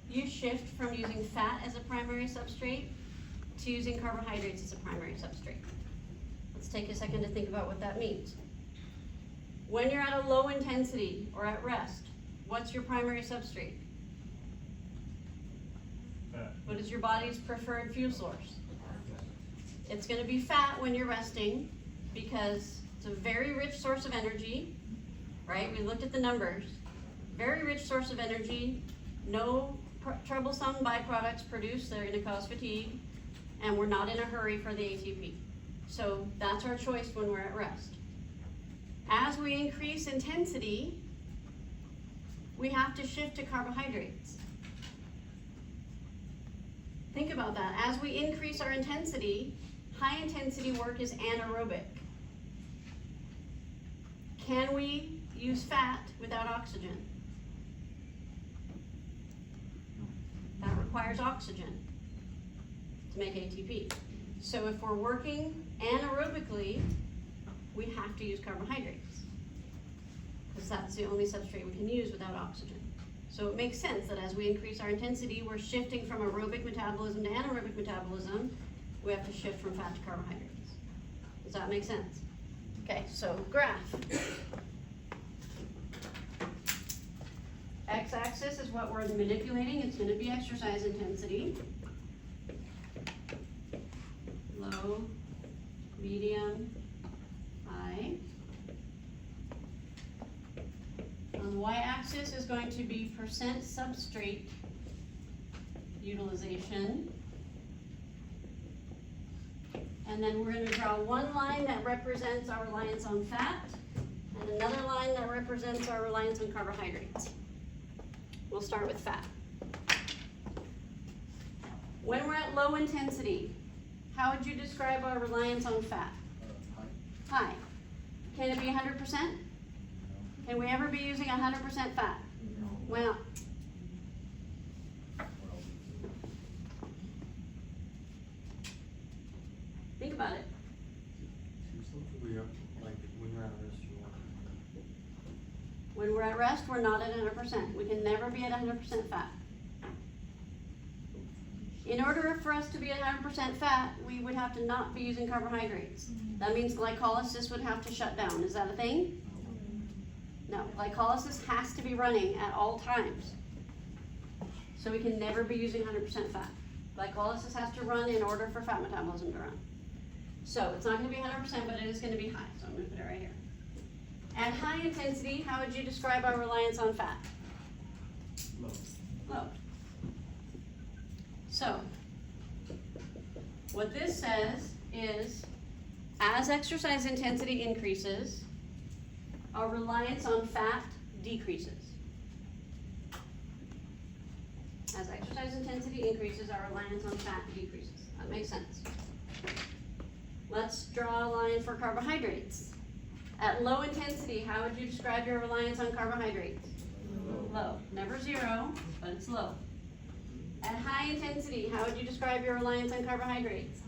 you shift from using fat as a primary substrate to using carbohydrates as a primary substrate. Let's take a second to think about what that means. When you're at a low intensity or at rest, what's your primary substrate? What is your body's preferred fuel source? It's going to be fat when you're resting because it's a very rich source of energy, right? We looked at the numbers. Very rich source of energy, no troublesome byproducts produced that are going to cause fatigue, and we're not in a hurry for the ATP. So that's our choice when we're at rest. As we increase intensity, we have to shift to carbohydrates. Think about that. As we increase our intensity, high intensity work is anaerobic. Can we use fat without oxygen? That requires oxygen to make ATP. So if we're working anaerobically, we have to use carbohydrates because that's the only substrate we can use without oxygen. So it makes sense that as we increase our intensity, we're shifting from aerobic metabolism to anaerobic metabolism. We have to shift from fat to carbohydrates. Does that make sense? Okay, so graph. X-axis is what we're manipulating, it's gonna be exercise intensity. Low, medium, high. On the y-axis is going to be percent substrate utilization. And then we're gonna draw one line that represents our reliance on fat, and another line that represents our reliance on carbohydrates. We'll start with fat. When we're at low intensity, how would you describe our reliance on fat? High. High. Can it be 100%? Can we ever be using 100% fat? Why not? Think about it. We are, like, when you're at rest, you want. When we're at rest, we're not at 100%. We can never be at 100% fat. In order for us to be at 100% fat, we would have to not be using carbohydrates. That means glycolysis would have to shut down. Is that a thing? No, glycolysis has to be running at all times. So we can never be using 100% fat. Glycolysis has to run in order for fat metabolism to run. So it's not gonna be 100%, but it is gonna be high, so I'm gonna put it right here. At high intensity, how would you describe our reliance on fat? Low. Low. So, what this says is, as exercise intensity increases, our reliance on fat decreases. As exercise intensity increases, our reliance on fat decreases. That makes sense. Let's draw a line for carbohydrates. At low intensity, how would you describe your reliance on carbohydrates? Low. Never zero, but it's low. At high intensity, how would you describe your reliance on carbohydrates?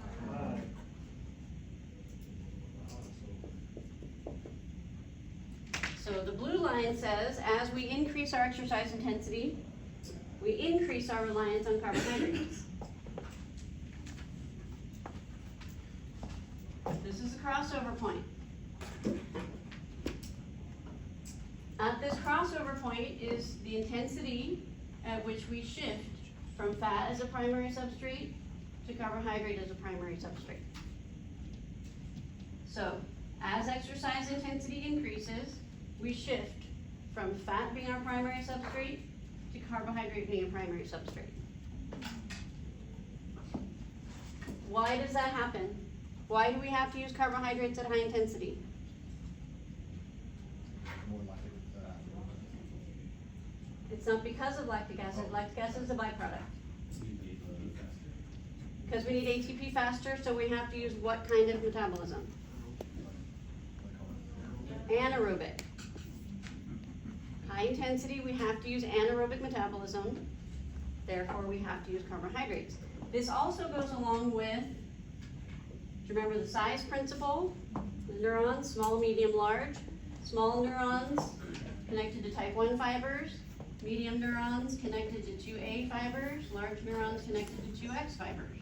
So the blue line says, as we increase our exercise intensity, we increase our reliance on carbohydrates. This is a crossover point. At this crossover point is the intensity at which we shift from fat as a primary substrate to carbohydrate as a primary substrate. So, as exercise intensity increases, we shift from fat being our primary substrate to carbohydrate being a primary substrate. Why does that happen? Why do we have to use carbohydrates at high intensity? More likely, It's not because of lactic acid. Lactic acid is a byproduct. Because we need ATP faster, so we have to use what kind of metabolism? Anaerobic. High intensity, we have to use anaerobic metabolism. Therefore, we have to use carbohydrates. This also goes along with, do you remember the size principle? The neurons, small, medium, large. Small neurons connected to type 1 fibers. Medium neurons connected to 2A fibers. Large neurons connected to 2X fibers.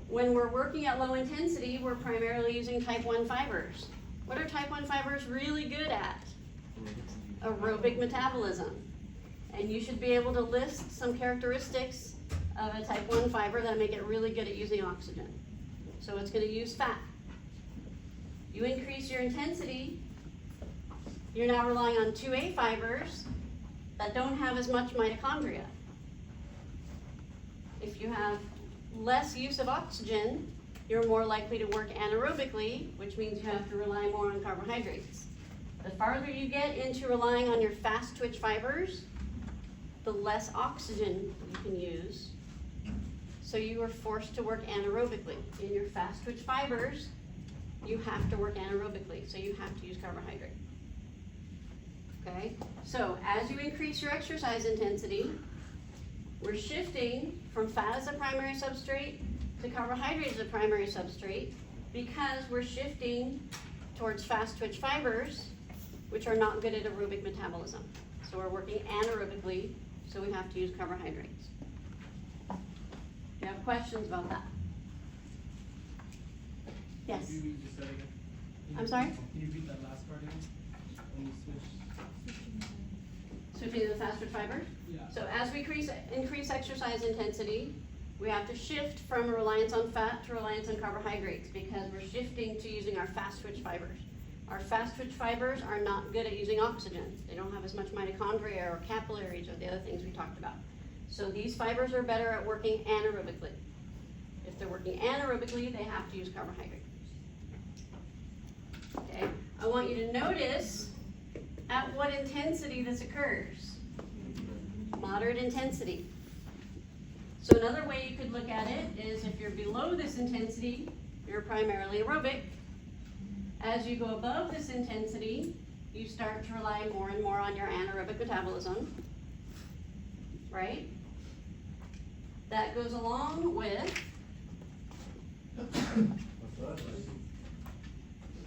When we're working at low intensity, we're primarily using type 1 fibers. What are type 1 fibers really good at? Aerobic metabolism. And you should be able to list some characteristics of a type 1 fiber that make it really good at using oxygen. So it's going to use fat. You increase your intensity, you're now relying on 2A fibers that don't have as much mitochondria. If you have less use of oxygen, you're more likely to work anaerobically, which means you have to rely more on carbohydrates. The farther you get into relying on your fast twitch fibers, the less oxygen you can use. So you are forced to work anaerobically. In your fast twitch fibers, you have to work anaerobically, so you have to use carbohydrate. Okay, so as you increase your exercise intensity, we're shifting from fat as a primary substrate to carbohydrate as a primary substrate because we're shifting towards fast twitch fibers, which are not good at aerobic metabolism. So we're working anaerobically, so we have to use carbohydrates. Do you have questions about that? Yes? Can you read just that again? I'm sorry? Can you read that last part again? When you switch? Switching to the fast twitch fibers? Yeah. So as we increase exercise intensity, we have to shift from a reliance on fat to reliance on carbohydrates because we're shifting to using our fast twitch fibers. Our fast twitch fibers are not good at using oxygen. They don't have as much mitochondria or capillaries or the other things we talked about. So these fibers are better at working anaerobically. If they're working anaerobically, they have to use carbohydrates. Okay, I want you to notice at what intensity this occurs. Moderate intensity. So another way you could look at it is if you're below this intensity, you're primarily aerobic. As you go above this intensity, you start to rely more and more on your anaerobic metabolism, right? That goes along with,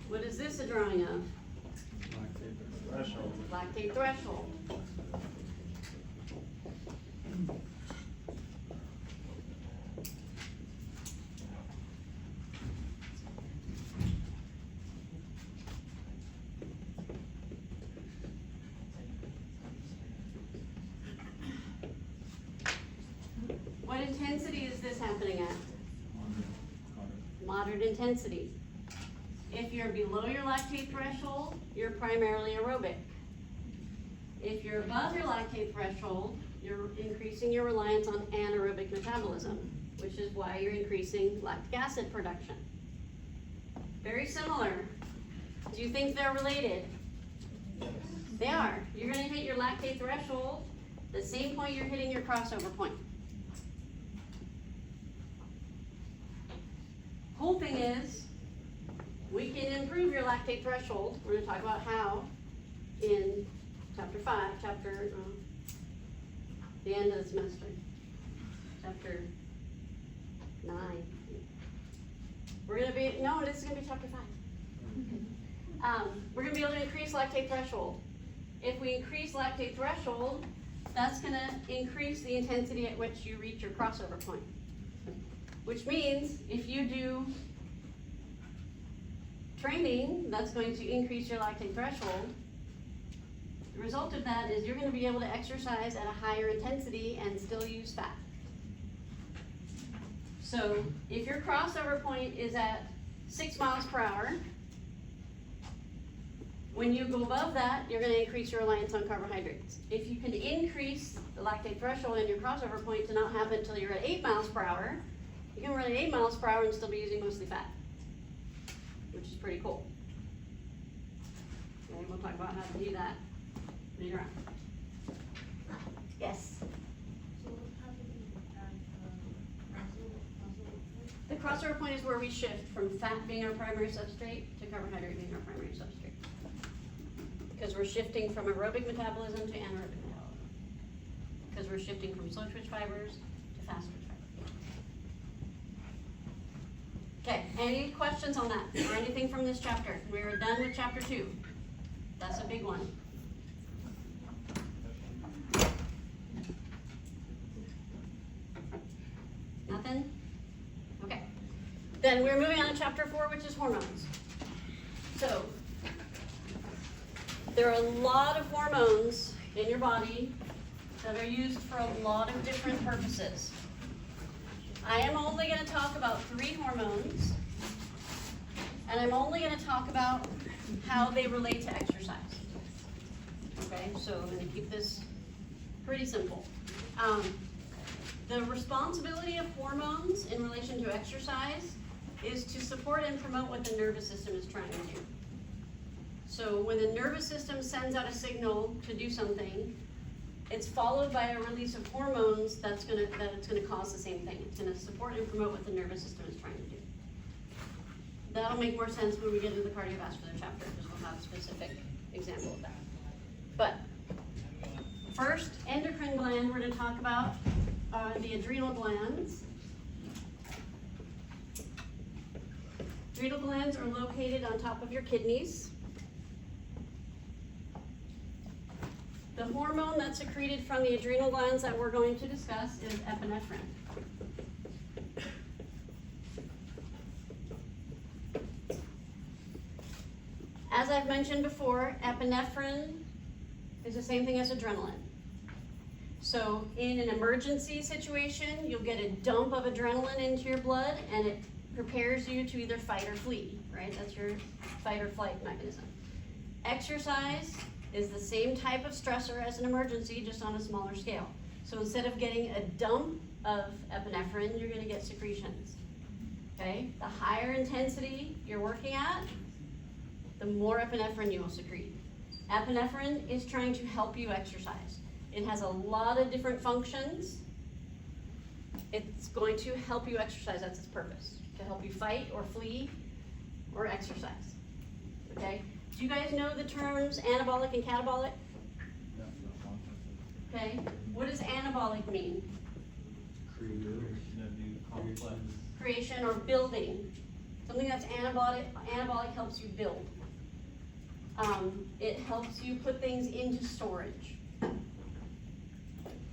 what is this a drawing of? Threshold. Lactate threshold. What intensity is this happening at? Moderate intensity. If you're below your lactate threshold, you're primarily aerobic. If you're above your lactate threshold, you're increasing your reliance on anaerobic metabolism, which is why you're increasing lactic acid production. Very similar. Do you think they're related? They are. You're going to hit your lactate threshold the same point you're hitting your crossover point. Whole thing is, we can improve your lactate threshold. We're going to talk about how in chapter 5, the end of the semester, chapter 9. We're going to be, no, this is going to be chapter 5. We're going to be able to increase lactate threshold. If we increase lactate threshold, that's going to increase the intensity at which you reach your crossover point. Which means if you do training, that's going to increase your lactate threshold. The result of that is you're going to be able to exercise at a higher intensity and still use fat. So if your crossover point is at 6 miles per hour, when you go above that, you're going to increase your reliance on carbohydrates. If you can increase the lactate threshold and your crossover point to not happen until you're at 8 miles per hour, you can run at 8 miles per hour and still be using mostly fat, which is pretty cool. Okay, we'll talk about how to do that later on. Yes? So how do we add The crossover point is where we shift from fat being our primary substrate to carbohydrate being our primary substrate. Because we're shifting from aerobic metabolism to anaerobic metabolism. Because we're shifting from slow twitch fibers to fast twitch fibers. Okay, any questions on that or anything from this chapter? We're done with chapter 2. That's a big one. Nothing? Okay. Then we're moving on to chapter 4, which is hormones. So, there are a lot of hormones in your body that are used for a lot of different purposes. I am only going to talk about 3 hormones, and I'm only going to talk about how they relate to exercise. Okay, so I'm going to keep this pretty simple. The responsibility of hormones in relation to exercise is to support and promote what the nervous system is trying to do. So when the nervous system sends out a signal to do something, it's followed by a release of hormones that's gonna cause the same thing. It's gonna support and promote what the nervous system is trying to do. That'll make more sense when we get into the cardiovascular chapter, because we'll have a specific example of that. But first, endocrine gland we're gonna talk about are the adrenal glands. Adrenal glands are located on top of your kidneys. The hormone that's secreted from the adrenal glands that we're going to discuss is epinephrine. As I've mentioned before, epinephrine is the same thing as adrenaline. So in an emergency situation, you'll get a dump of adrenaline into your blood and it prepares you to either fight or flee, right? That's your fight or flight mechanism. Exercise is the same type of stressor as an emergency, just on a smaller scale. So instead of getting a dump of epinephrine, you're gonna get secretions, okay? The higher intensity you're working at, the more epinephrine you will secrete. Epinephrine is trying to help you exercise. It has a lot of different functions. It's going to help you exercise, that's its purpose, to help you fight or flee or exercise, okay? Do you guys know the terms anabolic and catabolic? Okay, what does anabolic mean? Creation of new complex. Creation or building. Something that's anabolic helps you build. It helps you put things into storage.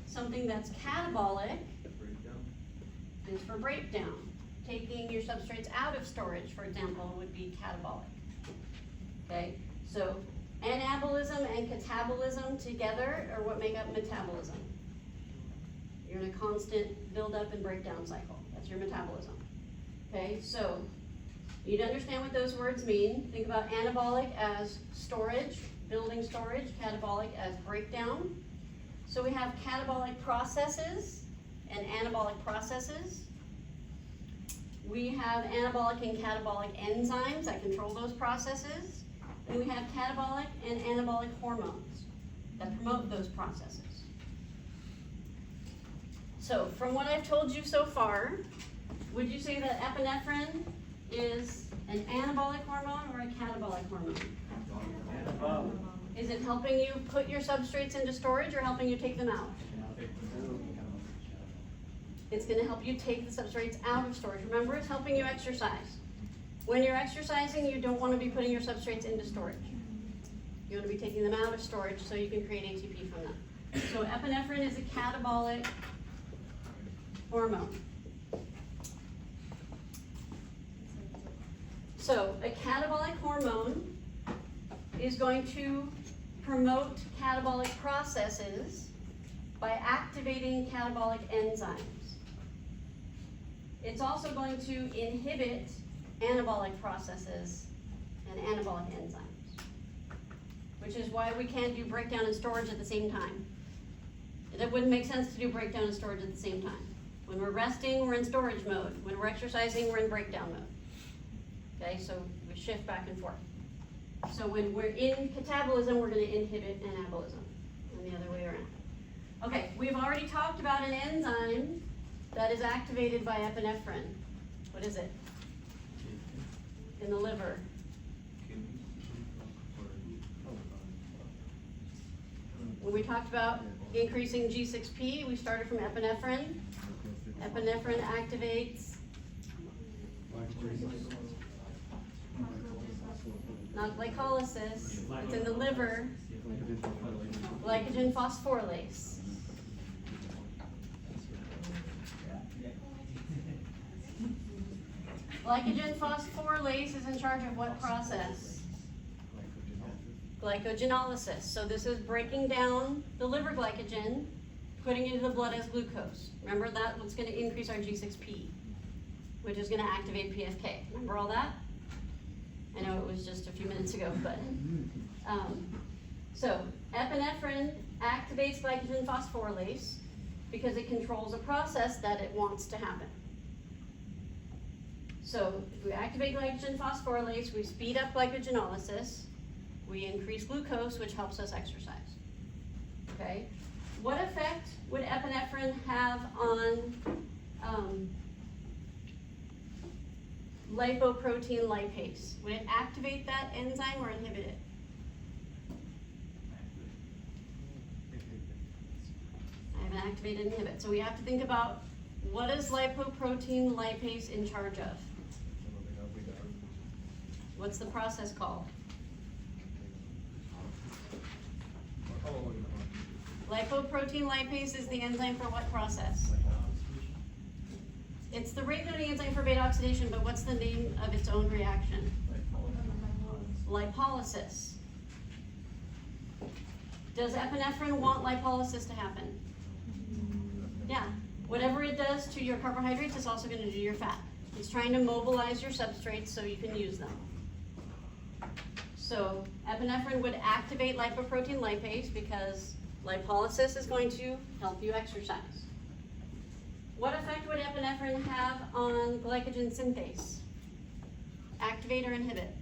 Something that's catabolic is for breakdown. Taking your substrates out of storage, for example, would be catabolic. Okay, so anabolism and catabolism together are what make up metabolism. You're in a constant build-up and breakdown cycle. That's your metabolism. Okay, so you need to understand what those words mean. Think about anabolic as storage, building storage, catabolic as breakdown. So we have catabolic processes and anabolic processes. We have anabolic and catabolic enzymes that control those processes. And we have catabolic and anabolic hormones that promote those processes. So from what I've told you so far, would you say that epinephrine is an anabolic hormone or a catabolic hormone? Is it helping you put your substrates into storage or helping you take them out? It's going to help you take the substrates out of storage. Remember, it's helping you exercise. When you're exercising, you don't want to be putting your substrates into storage. You want to be taking them out of storage so you can create ATP from them. So epinephrine is a catabolic hormone. So a catabolic hormone is going to promote catabolic processes by activating catabolic enzymes. It's also going to inhibit anabolic processes and anabolic enzymes, which is why we can't do breakdown and storage at the same time. It wouldn't make sense to do breakdown and storage at the same time. When we're resting, we're in storage mode. When we're exercising, we're in breakdown mode. Okay, so we shift back and forth. So when we're in catabolism, we're going to inhibit anabolism, and the other way around. Okay, we've already talked about an enzyme that is activated by epinephrine. What is it? In the liver. When we talked about increasing G6P, we started from epinephrine. Epinephrine activates, not glycolysis, it's in the liver, glycogen phosphorylase. Glycogen phosphorylase is in charge of what process? Glycogenolysis. So this is breaking down the liver glycogen, putting it into the blood as glucose. Remember that what's going to increase our G6P, which is going to activate PFK. Remember all that? I know it was just a few minutes ago, but so epinephrine activates glycogen phosphorylase because it controls a process that it wants to happen. So if we activate glycogen phosphorylase, we speed up glycogenolysis, we increase glucose, which helps us exercise. Okay? What effect would epinephrine have on lipoprotein lipase? Would it activate that enzyme or inhibit it? I haven't activated inhibit. So we have to think about what is lipoprotein lipase in charge of? What's the process called? Lipoprotein lipase is the enzyme for what process? It's the rate-limiting enzyme for beta oxidation, but what's the name of its own reaction? Lipolysis. Does epinephrine want lipolysis to happen? Yeah, whatever it does to your carbohydrates, it's also gonna do to your fat. It's trying to mobilize your substrates so you can use them. So epinephrine would activate lipoprotein lipase because lipolysis is going to help you exercise. What effect would epinephrine have on glycogen synthase? Activate or inhibit?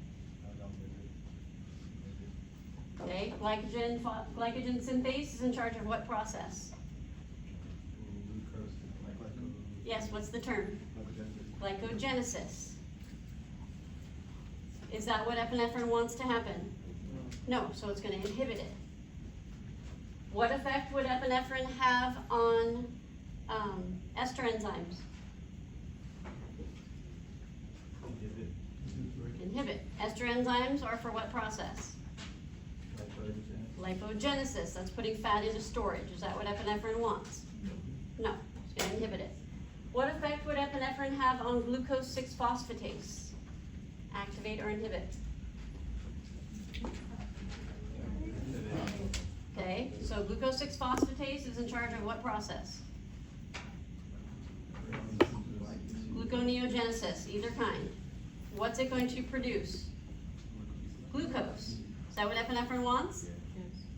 Okay, glycogen synthase is in charge of what process? Glucose, Yes, what's the term? Glycogenesis. Is that what epinephrine wants to happen? No, so it's going to inhibit it. What effect would epinephrine have on ester enzymes? Inhibit. Ester enzymes are for what process? Lipogenesis. That's putting fat into storage. Is that what epinephrine wants? No, it's going to inhibit it. What effect would epinephrine have on glucose 6-phosphatase? Activate or inhibit? Okay, so glucose 6-phosphatase is in charge of what process? Gluconeogenesis, either kind. What's it going to produce? Glucose. Is that what epinephrine wants?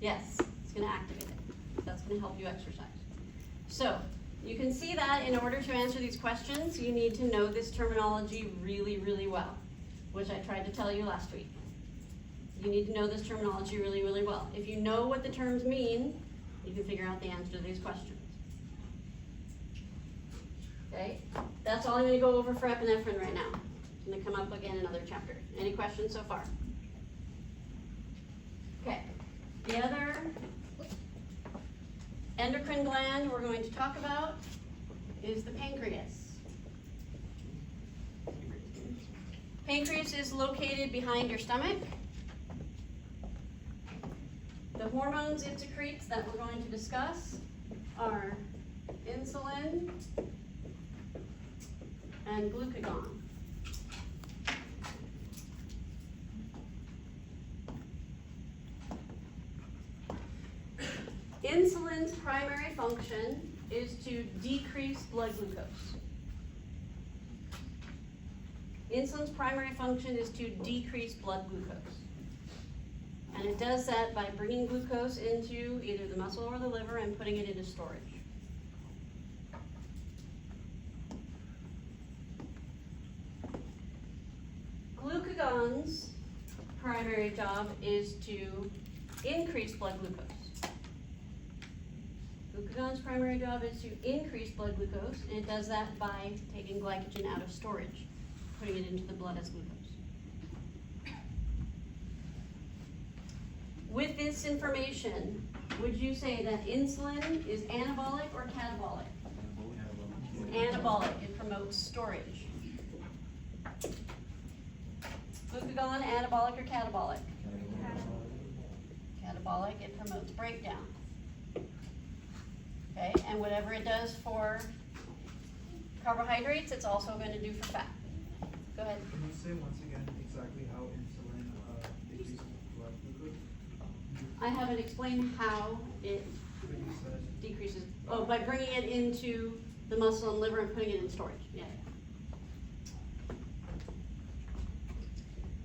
Yes, it's going to activate it. That's going to help you exercise. So, you can see that in order to answer these questions, you need to know this terminology really, really well, which I tried to tell you last week. You need to know this terminology really, really well. If you know what the terms mean, you can figure out the answer to these questions. Okay, that's all I'm going to go over for epinephrine right now. It's going to come up again in another chapter. Any questions so far? Okay, the other endocrine gland we're going to talk about is the pancreas. Pancreas is located behind your stomach. The hormones it secretes that we're going to discuss are insulin and glucagon. Insulin's primary function is to decrease blood glucose. Insulin's primary function is to decrease blood glucose. And it does that by bringing glucose into either the muscle or the liver and putting it into storage. Glucagon's primary job is to increase blood glucose. Glucagon's primary job is to increase blood glucose, and it does that by taking glycogen out of storage, putting it into the blood as glucose. With this information, would you say that insulin is anabolic or catabolic? It's anabolic. It promotes storage. Glucagon, anabolic or catabolic? Catabolic. It promotes breakdown. Okay, and whatever it does for carbohydrates, it's also going to do for fat. Go ahead. Can you say once again exactly how insulin decreases blood glucose? I haven't explained how it But you said decreases, by bringing it into the muscle and liver and putting it in storage, yeah.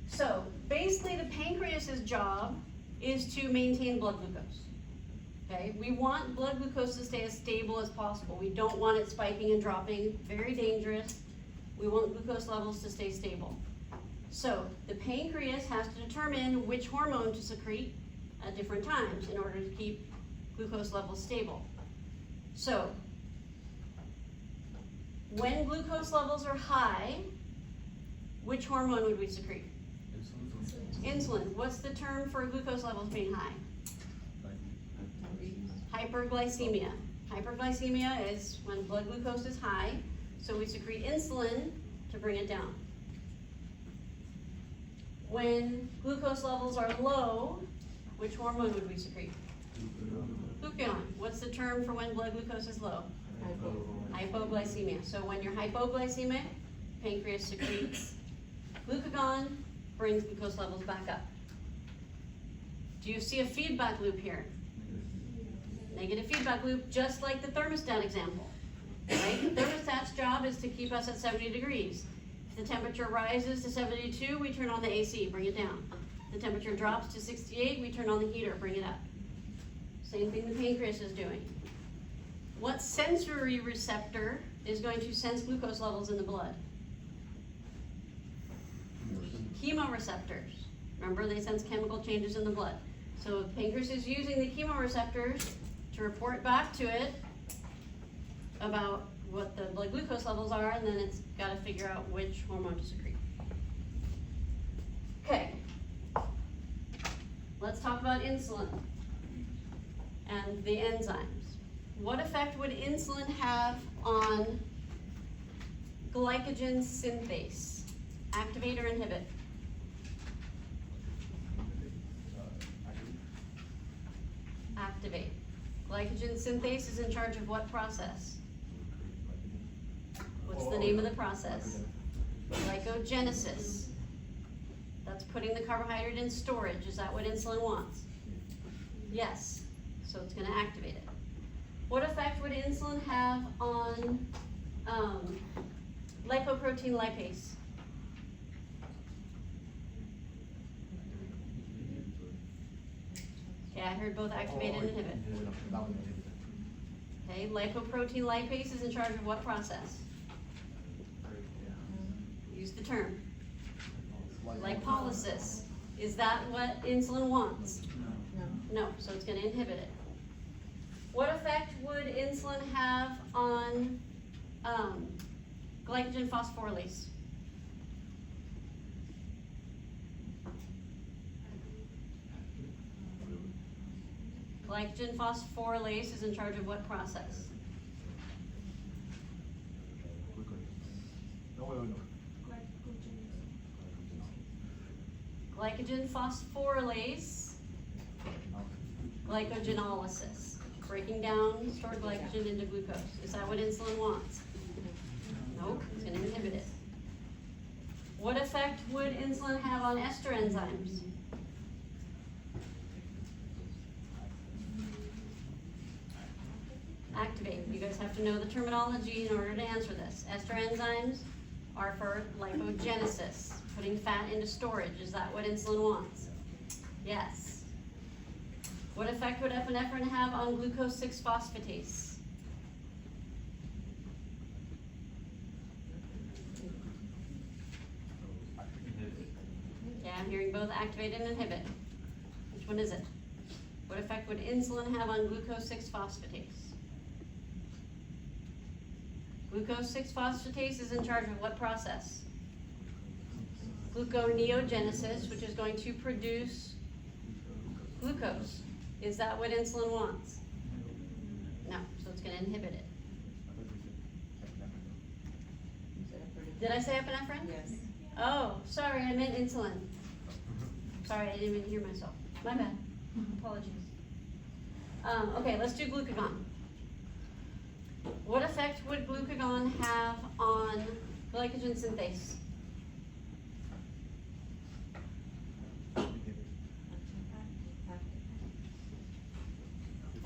So, basically the pancreas's job is to maintain blood glucose. Okay, we want blood glucose to stay as stable as possible. We don't want it spiking and dropping, very dangerous. We want glucose levels to stay stable. So, the pancreas has to determine which hormone to secrete at different times in order to keep glucose levels stable. So, when glucose levels are high, which hormone would we secrete? Insulin. What's the term for glucose levels being high? Hyperglycemia. Hyperglycemia is when blood glucose is high, so we secrete insulin to bring it down. When glucose levels are low, which hormone would we secrete? Glucagon. What's the term for when blood glucose is low? Hypoglycemia. So when you're hypoglycemic, pancreas secretes glucagon, brings glucose levels back up. Do you see a feedback loop here? negative feedback loop, just like the thermostat example, right? The thermostat's job is to keep us at 70 degrees. If the temperature rises to 72, we turn on the AC, bring it down. The temperature drops to 68, we turn on the heater, bring it up. Same thing the pancreas is doing. What sensory receptor is going to sense glucose levels in the blood? Chemoreceptors. Remember, they sense chemical changes in the blood. So the pancreas is using the chemoreceptors to report back to it about what the blood glucose levels are, and then it's got to figure out which hormone to secrete. Okay, let's talk about insulin and the enzymes. What effect would insulin have on glycogen synthase? Activate or inhibit? Activate. Glycogen synthase is in charge of what process? What's the name of the process? Glycogenesis. That's putting the carbohydrate in storage. Is that what insulin wants? Yes. So it's going to activate it. What effect would insulin have on lipoprotein lipase? Okay, I heard both activate and inhibit. Okay, lipoprotein lipase is in charge of what process? Use the term. Lipolysis. Is that what insulin wants? No. No, so it's going to inhibit it. What effect would insulin have on glycogen phosphorylase? Glycogen phosphorylase is in charge of what process? Glycogen phosphorylase, glycogenolysis, breaking down stored glycogen into glucose. Is that what insulin wants? Nope, it's going to inhibit it. What effect would insulin have on ester enzymes? Activate. You guys have to know the terminology in order to answer this. Ester enzymes are for lipogenesis, putting fat into storage. Is that what insulin wants? Yes. What effect would epinephrine have on glucose 6-phosphatase? Yeah, I'm hearing both activate and inhibit. Which one is it? What effect would insulin have on glucose 6-phosphatase? Glucose 6-phosphatase is in charge of what process? Gluconeogenesis, which is going to produce glucose. Is that what insulin wants? No, so it's going to inhibit it. Did I say epinephrine? Yes. Oh, sorry, I meant insulin. Sorry, I didn't even hear myself. My bad. Apologies. Okay, let's do glucagon. What effect would glucagon have on glycogen synthase?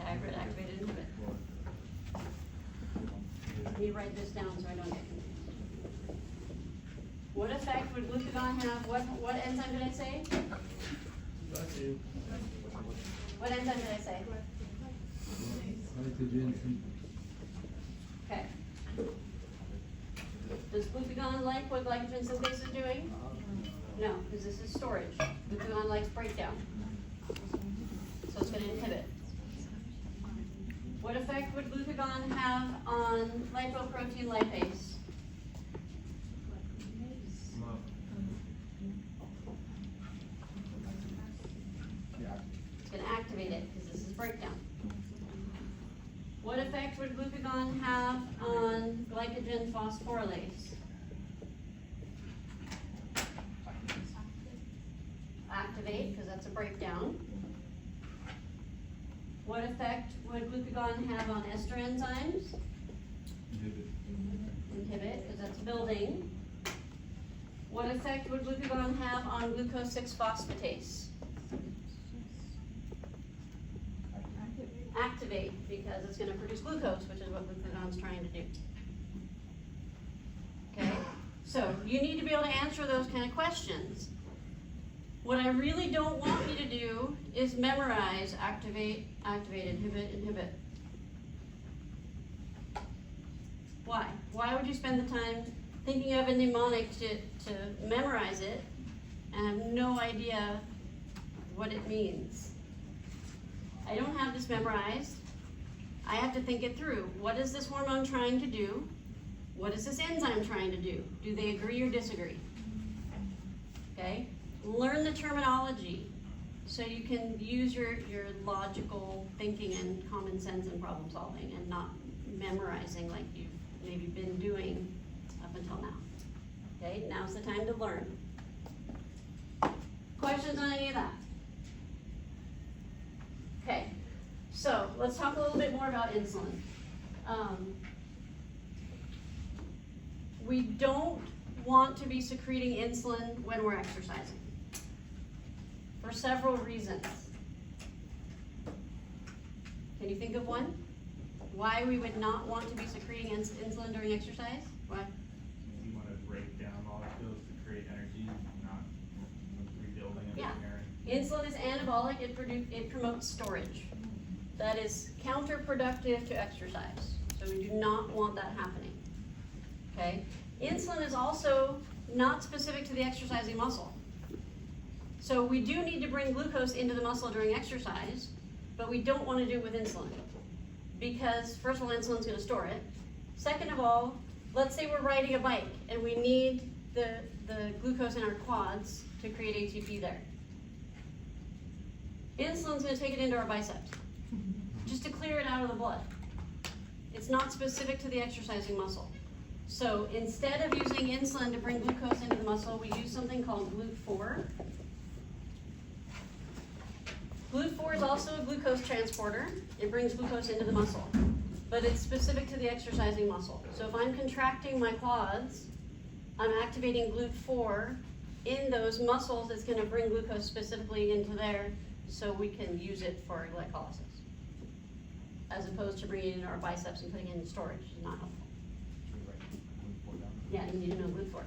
I read activated and inhibit. Let me write this down so I don't get confused. What effect would glucagon have? What enzyme did I say? What enzyme did I say? Okay. Does glucagon like what glycogen synthase is doing? No, because this is storage. Glucagon likes breakdown. So it's going to inhibit. What effect would glucagon have on lipoprotein lipase? It's going to activate it because this is breakdown. What effect would glucagon have on glycogen phosphorylase? Activate, because that's a breakdown. What effect would glucagon have on ester enzymes? Inhibit, because that's building. What effect would glucagon have on glucose 6-phosphatase? Activate. activate because it's gonna produce glucose, which is what glucagon's trying to do. Okay, so you need to be able to answer those kind of questions. What I really don't want you to do is memorize activate, activate, inhibit, inhibit. Why? Why would you spend the time thinking of a mnemonic to memorize it and have no idea what it means? I don't have this memorized. I have to think it through. What is this hormone trying to do? What is this enzyme trying to do? Do they agree or disagree? Okay? Learn the terminology so you can use your logical thinking and common sense and problem solving and not memorizing like you've maybe been doing up until now. Okay? Now's the time to learn. Questions on any of that? Okay, so let's talk a little bit more about insulin. We don't want to be secreting insulin when we're exercising for several reasons. Can you think of one? Why we would not want to be secreting insulin during exercise? Why? You wanna break down molecules to create energy, not rebuilding and Yeah. repairing. Insulin is anabolic, it promotes storage. That is counterproductive to exercise, so we do not want that happening. Okay? Insulin is also not specific to the exercising muscle. So we do need to bring glucose into the muscle during exercise, but we don't want to do it with insulin. Because first of all, insulin's going to store it. Second of all, let's say we're riding a bike and we need the glucose in our quads to create ATP there. Insulin's going to take it into our biceps, just to clear it out of the blood. It's not specific to the exercising muscle. So instead of using insulin to bring glucose into the muscle, we use something called GLUT4. GLUT4 is also a glucose transporter. It brings glucose into the muscle, but it's specific to the exercising muscle. So if I'm contracting my quads, I'm activating GLUT4 in those muscles. It's going to bring glucose specifically into there so we can use it for glycolysis, as opposed to bringing it into our biceps and putting it in storage. It's not helpful. Yeah, you need to know GLUT4.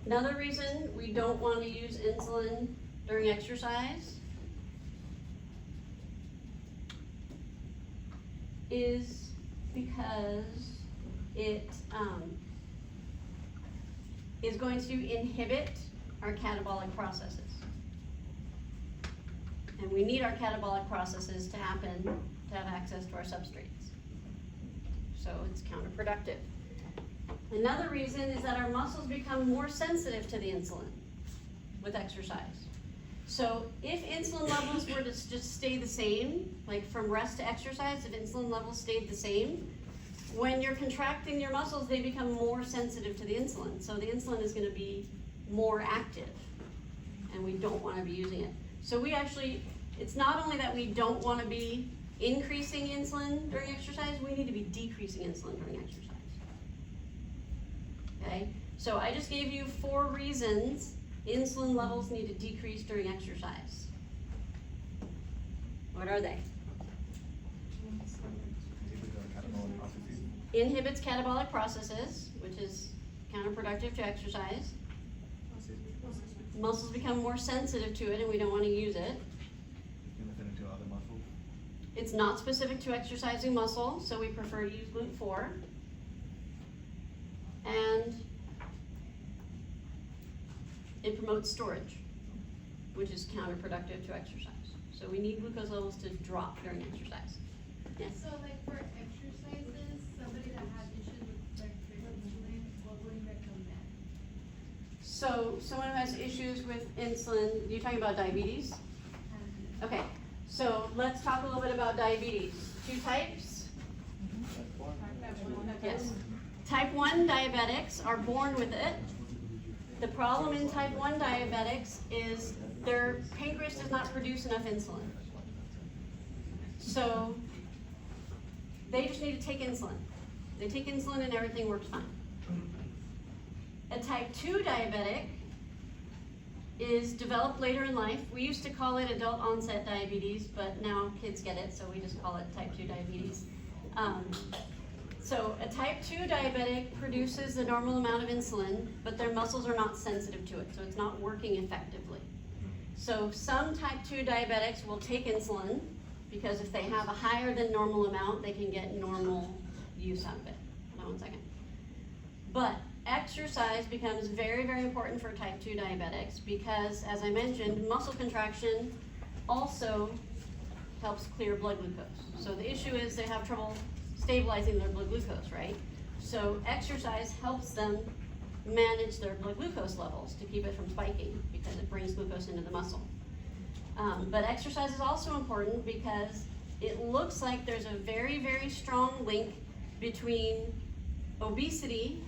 Another reason we don't want to use insulin during exercise is because it is going to inhibit our catabolic processes. And we need our catabolic processes to happen to have access to our substrates. So it's counterproductive. Another reason is that our muscles become more sensitive to the insulin with exercise. So if insulin levels were to just stay the same, like from rest to exercise, if insulin levels stayed the same, when you're contracting your muscles, they become more sensitive to the insulin. So the insulin is going to be more active, and we don't want to be using it. So we actually, it's not only that we don't want to be increasing insulin during exercise, we need to be decreasing insulin during exercise. Okay, so I just gave you 4 reasons insulin levels need to decrease during exercise. What are they? Inhibits catabolic processes, which is counterproductive to exercise. Muscles become more sensitive to it and we don't want to use it. Into other muscles. It's not specific to exercising muscle, so we prefer to use GLUT4. And it promotes storage, which is counterproductive to exercise. So we need glucose levels to drop during exercise. Yes? So like for exercises, somebody that has issues with like insulin, what would you recommend? So someone who has issues with insulin, you're talking about diabetes? Okay, so let's talk a little bit about diabetes. 2 types? Yes. Type 1 diabetics are born with it. The problem in type 1 diabetics is their pancreas does not produce enough insulin. So they just need to take insulin. They take insulin and everything works fine. A type 2 diabetic is developed later in life. We used to call it adult onset diabetes, but now kids get it, so we just call it type 2 diabetes. So a type 2 diabetic produces the normal amount of insulin, but their muscles are not sensitive to it, so it's not working effectively. So some type 2 diabetics will take insulin because if they have a higher than normal amount, they can get normal use out of it. Hold on one second. But exercise becomes very, very important for type 2 diabetics because, as I mentioned, muscle contraction also helps clear blood glucose. So the issue is they have trouble stabilizing their blood glucose, right? So exercise helps them manage their blood glucose levels to keep it from spiking because it brings glucose into the muscle. But exercise is also important because it looks like there's a very, very strong link between obesity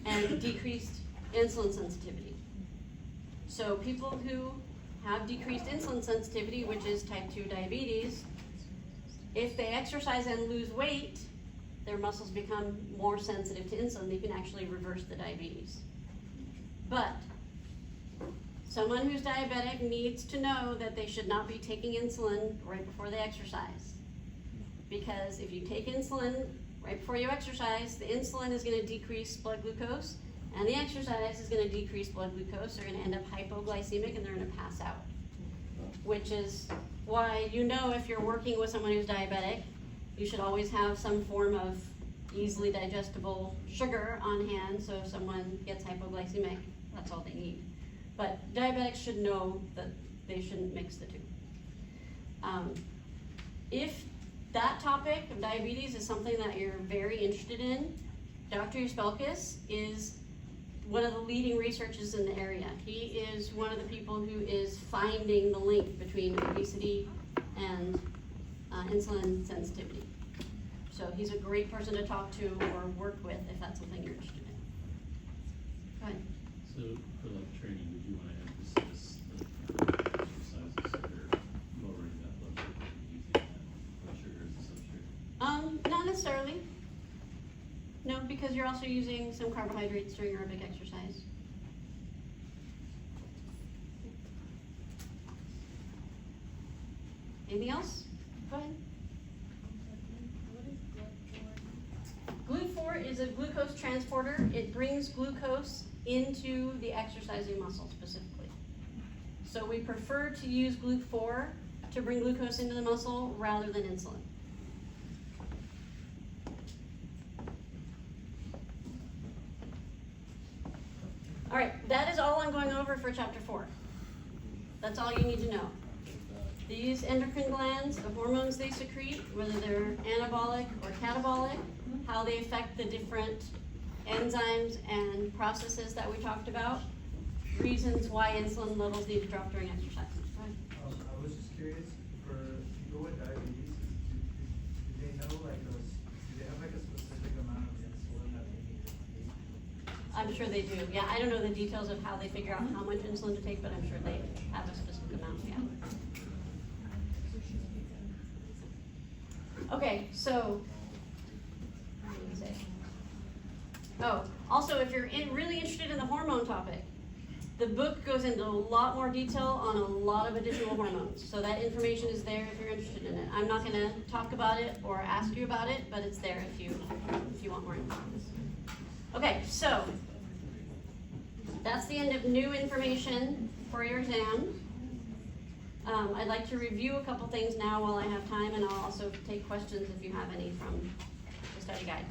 and decreased insulin sensitivity. So people who have decreased insulin sensitivity, which is type 2 diabetes, if they exercise and lose weight, their muscles become more sensitive to insulin. They can actually reverse the diabetes. But someone who's diabetic needs to know that they should not be taking insulin right before they exercise. Because if you take insulin right before you exercise, the insulin is going to decrease blood glucose, and the exercise is going to decrease blood glucose. They're going to end up hypoglycemic and they're going to pass out. Which is why, you know, if you're working with someone who's diabetic, you should always have some form of easily digestible sugar on hand, so if someone gets hypoglycemic, that's all they need. But diabetics should know that they shouldn't mix the two. If that topic of diabetes is something that you're very interested in, Dr. Uspelkis is one of the leading researchers in the area. He is one of the people who is finding the link between obesity and insulin sensitivity. So he's a great person to talk to or work with if that's something you're interested in. Go ahead. So for like training, would you want to emphasize the exercises that are lowering that blood sugar using that blood sugar as a substrate? Not necessarily. No, because you're also using some carbohydrates during aerobic exercise. Anything else? Go ahead. What is GLUT4? GLUT4 is a glucose transporter. It brings glucose into the exercising muscle specifically. So we prefer to use GLUT4 to bring glucose into the muscle rather than insulin. All right, that is all I'm going over for chapter 4. That's all you need to know. These endocrine glands, the hormones they secrete, whether they're anabolic or catabolic, how they affect the different enzymes and processes that we talked about, reasons why insulin levels need to drop during exercise. Go ahead. I was just curious, for people with diabetes, do they know like do they have like a specific amount of insulin that they need to take? I'm sure they do. Yeah, I don't know the details of how they figure out how much insulin to take, but I'm sure they have a specific amount, yeah. Okay, so, what did I say? Oh, also, if you're really interested in the hormone topic, the book goes into a lot more detail on a lot of additional hormones. So that information is there if you're interested in it. I'm not going to talk about it or ask you about it, but it's there if you want more information. Okay, so that's the end of new information for your exam. I'd like to review a couple things now while I have time, and I'll also take questions if you have any from the study guide.